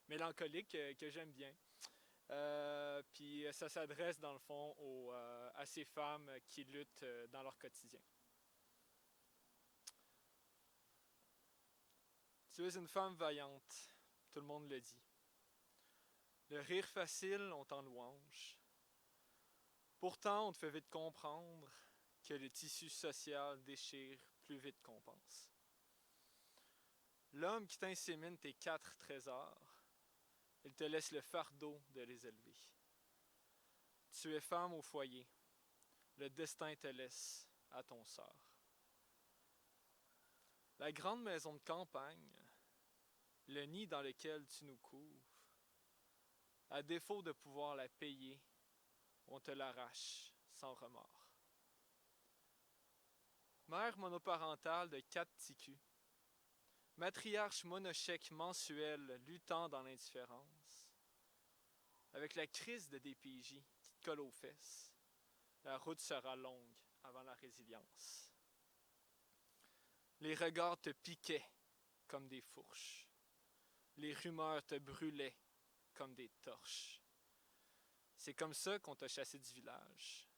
mélancolique, que j'aime bien. Puis ça s'adresse dans le fond à ces femmes qui luttent dans leur quotidien. Tu es une femme vaillante, tout le monde le dit. Le rire facile, on t'en louange. Pourtant, on te fait vite comprendre que le tissu social déchire plus vite qu'on pense. L'homme qui t'insémine tes 4 trésors, il te laisse le fardeau de les élever. Tu es femme au foyer, le destin te laisse à ton sort. La grande maison de campagne, le nid dans lequel tu nous couvres, à défaut de pouvoir la payer, on te l'arrache sans remords. Mère monoparentale de 4 petits culs, matriarche monochèque mensuel luttant dans l'indifférence, avec la crise de DPJ qui te colle aux fesses, la route sera longue avant la résilience. Les regards te piquaient comme des fourches. Les rumeurs te brûlaient comme des torches. C'est comme ça qu'on t'a chassé du village,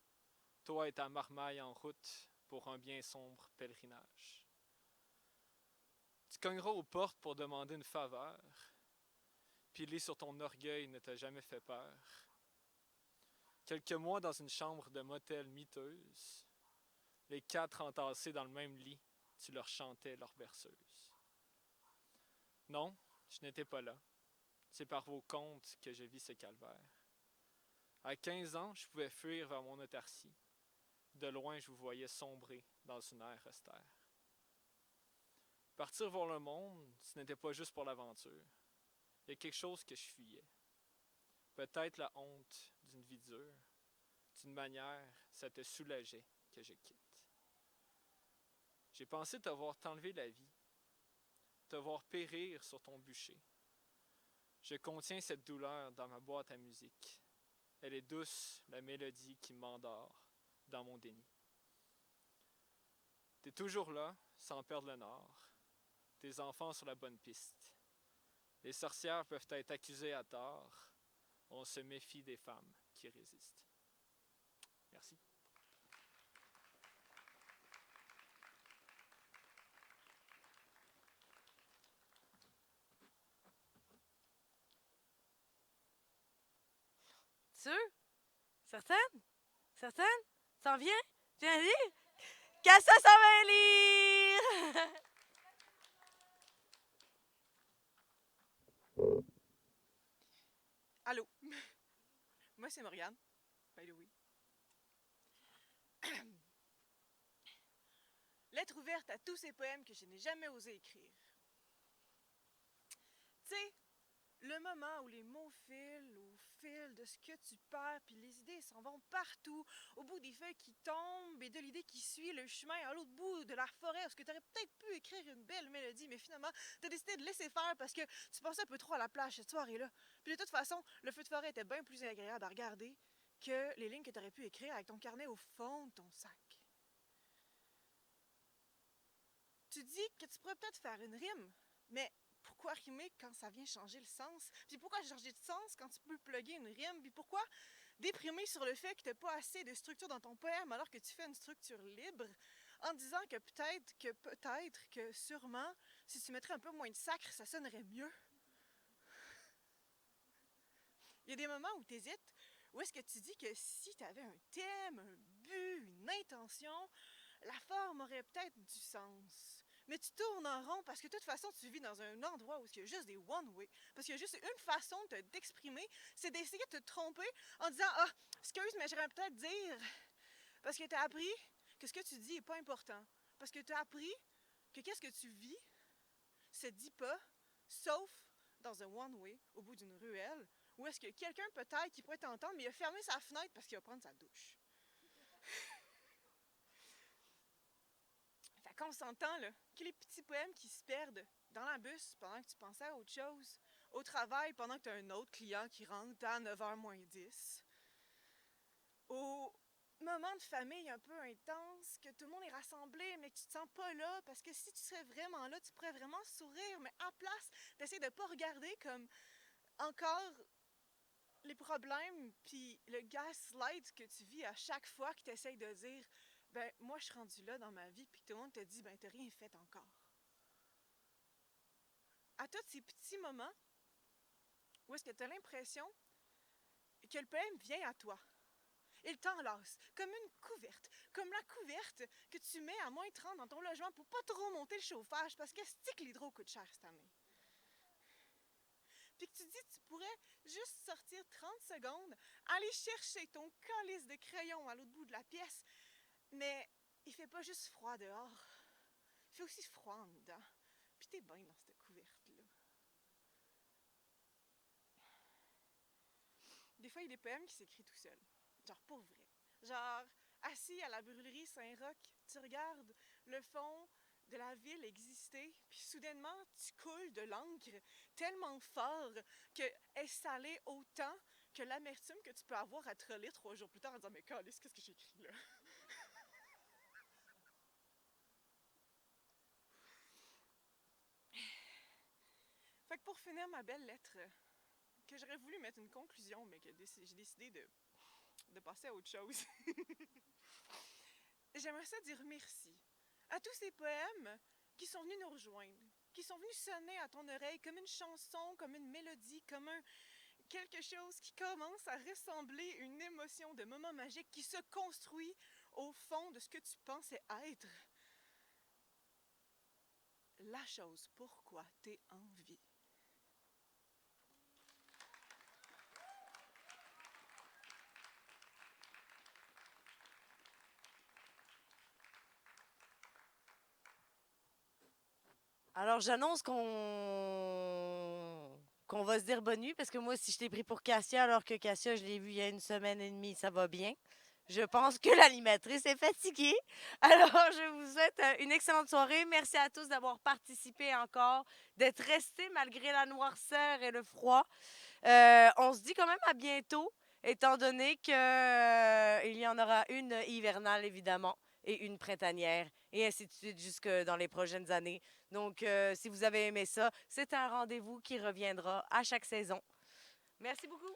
toi et ta marmaille en route pour un bien sombre pèlerinage. Tu cogneras aux portes pour demander une faveur, pilé sur ton orgueil ne t'a jamais fait peur. Quelques mois dans une chambre de motel miteuse, les 4 entassés dans le même lit, tu leur chantais leur berceuse. Non, je n'étais pas là. C'est par vos contes que je vis ce calvaire. À 15 ans, je pouvais fuir vers mon autarcie. De loin, je vous voyais sombrer dans une ère austère. Partir voir le monde, ce n'était pas juste pour l'aventure. Il y a quelque chose que je fuyais. Peut-être la honte d'une vie dure. D'une manière, ça te soulageait que je quitte. J'ai pensé te voir t'enlever la vie, te voir périr sur ton bûcher. Je contiens cette douleur dans ma boîte à musique. Elle est douce, la mélodie qui m'endort dans mon déni. T'es toujours là, sans perdre le nord. Tes enfants sur la bonne piste. Les sorcières peuvent être accusées à tort. On se méfie des femmes qui résistent. Merci. Sûr? Certaine? Certaine? T'en viens? Tu viens lire? Cassia s'en va lire! Allô? Moi, c'est Morgane, by the way. Lettre ouverte à tous ces poèmes que je n'ai jamais osé écrire. Tu sais, le moment où les mots filent au fil de ce que tu perds, puis les idées s'en vont partout, au bout des feuilles qui tombent et de l'idée qui suit le chemin à l'autre bout de la forêt, parce que tu aurais peut-être pu écrire une belle mélodie, mais finalement, tu as décidé de laisser faire parce que tu pensais un peu trop à la plage cette soirée-là. Puis de toute façon, le feu de forêt était bien plus agréable à regarder que les lignes que tu aurais pu écrire avec ton carnet au fond de ton sac. Tu dis que tu pourrais peut-être faire une rime, mais pourquoi rimer quand ça vient changer le sens? Puis pourquoi changer de sens quand tu peux plugger une rime? Puis pourquoi déprimer sur le fait que tu n'as pas assez de structure dans ton poème alors que tu fais une structure libre en disant que peut-être que sûrement, si tu mettrais un peu moins de sacre, ça sonnerait mieux? Il y a des moments où tu hésites, où est-ce que tu dis que si tu avais un thème, un but, une intention, la forme aurait peut-être du sens. Mais tu tournes en rond parce que de toute façon, tu vis dans un endroit où il y a juste des one-way. Parce qu'il y a juste une façon de t'exprimer, c'est d'essayer de te tromper en disant « Ah, excuse, mais j'aimerais peut-être dire... » Parce que tu as appris que ce que tu dis n'est pas important. Parce que tu as appris que qu'est-ce que tu vis se dit pas, sauf dans un one-way, au bout d'une ruelle, où est-ce que quelqu'un peut-être qui pourrait t'entendre, mais il a fermé sa fenêtre parce qu'il va prendre sa douche. Quand on s'entend, là, que les petits poèmes qui se perdent dans la bus pendant que tu pensais à autre chose, au travail pendant que tu as un autre client qui rentre à 9h moins 10, au moment de famille un peu intense, que tout le monde est rassemblé, mais que tu te sens pas là, parce que si tu serais vraiment là, tu pourrais vraiment sourire, mais à place d'essayer de pas regarder comme encore les problèmes, puis le gaslight que tu vis à chaque fois que tu essayes de dire ben, moi, je suis rendue là dans ma vie, puis que tout le monde te dit, ben, t'as rien fait encore. À tous ces petits moments où est-ce que t'as l'impression que le poème vient à toi. Il t'enlace, comme une couverte, comme la couverte que tu mets à moins 30 dans ton logement pour pas trop monter le chauffage, parce que c'est que l'hydro coûte cher cette année. Puis que tu dis que tu pourrais juste sortir 30 secondes, aller chercher ton calice de crayon à l'autre bout de la pièce, mais il fait pas juste froid dehors. Il fait aussi froid en dedans. Puis t'es bien dans cette couverte-là. Des fois, il y a des poèmes qui s'écrivent tout seul. Genre pour vrai. Genre, assis à la brûlerie Saint-Roch, tu regardes le fond de la ville exister, puis soudainement, tu coules de l'encre tellement fort qu'elle salée autant que l'amertume que tu peux avoir à te relire 3 jours plus tard en disant « Mais câlisse, qu'est-ce que j'ai écrit là? » Fait que pour finir ma belle lettre, que j'aurais voulu mettre une conclusion, mais que j'ai décidé de passer à autre chose. J'aimerais ça dire merci à tous ces poèmes qui sont venus nous rejoindre, qui sont venus sonner à ton oreille comme une chanson, comme une mélodie, comme quelque chose qui commence à ressembler une émotion de moment magique qui se construit au fond de ce que tu pensais être. La chose pourquoi t'es en vie. Alors, j'annonce qu'on va se dire bonne nuit, parce que moi, si je t'ai pris pour Cassia, alors que Cassia, je l'ai vue il y a 1 semaine et demie, ça va bien. Je pense que l'animatrice est fatiguée. Alors, je vous souhaite une excellente soirée. Merci à tous d'avoir participé encore, d'être restés malgré la noirceur et le froid. On se dit quand même à bientôt, étant donné qu'il y en aura une hivernale, évidemment, et une printanière, et ainsi de suite jusque dans les prochaines années. Donc, si vous avez aimé ça, c'est un rendez-vous qui reviendra à chaque saison. Merci beaucoup.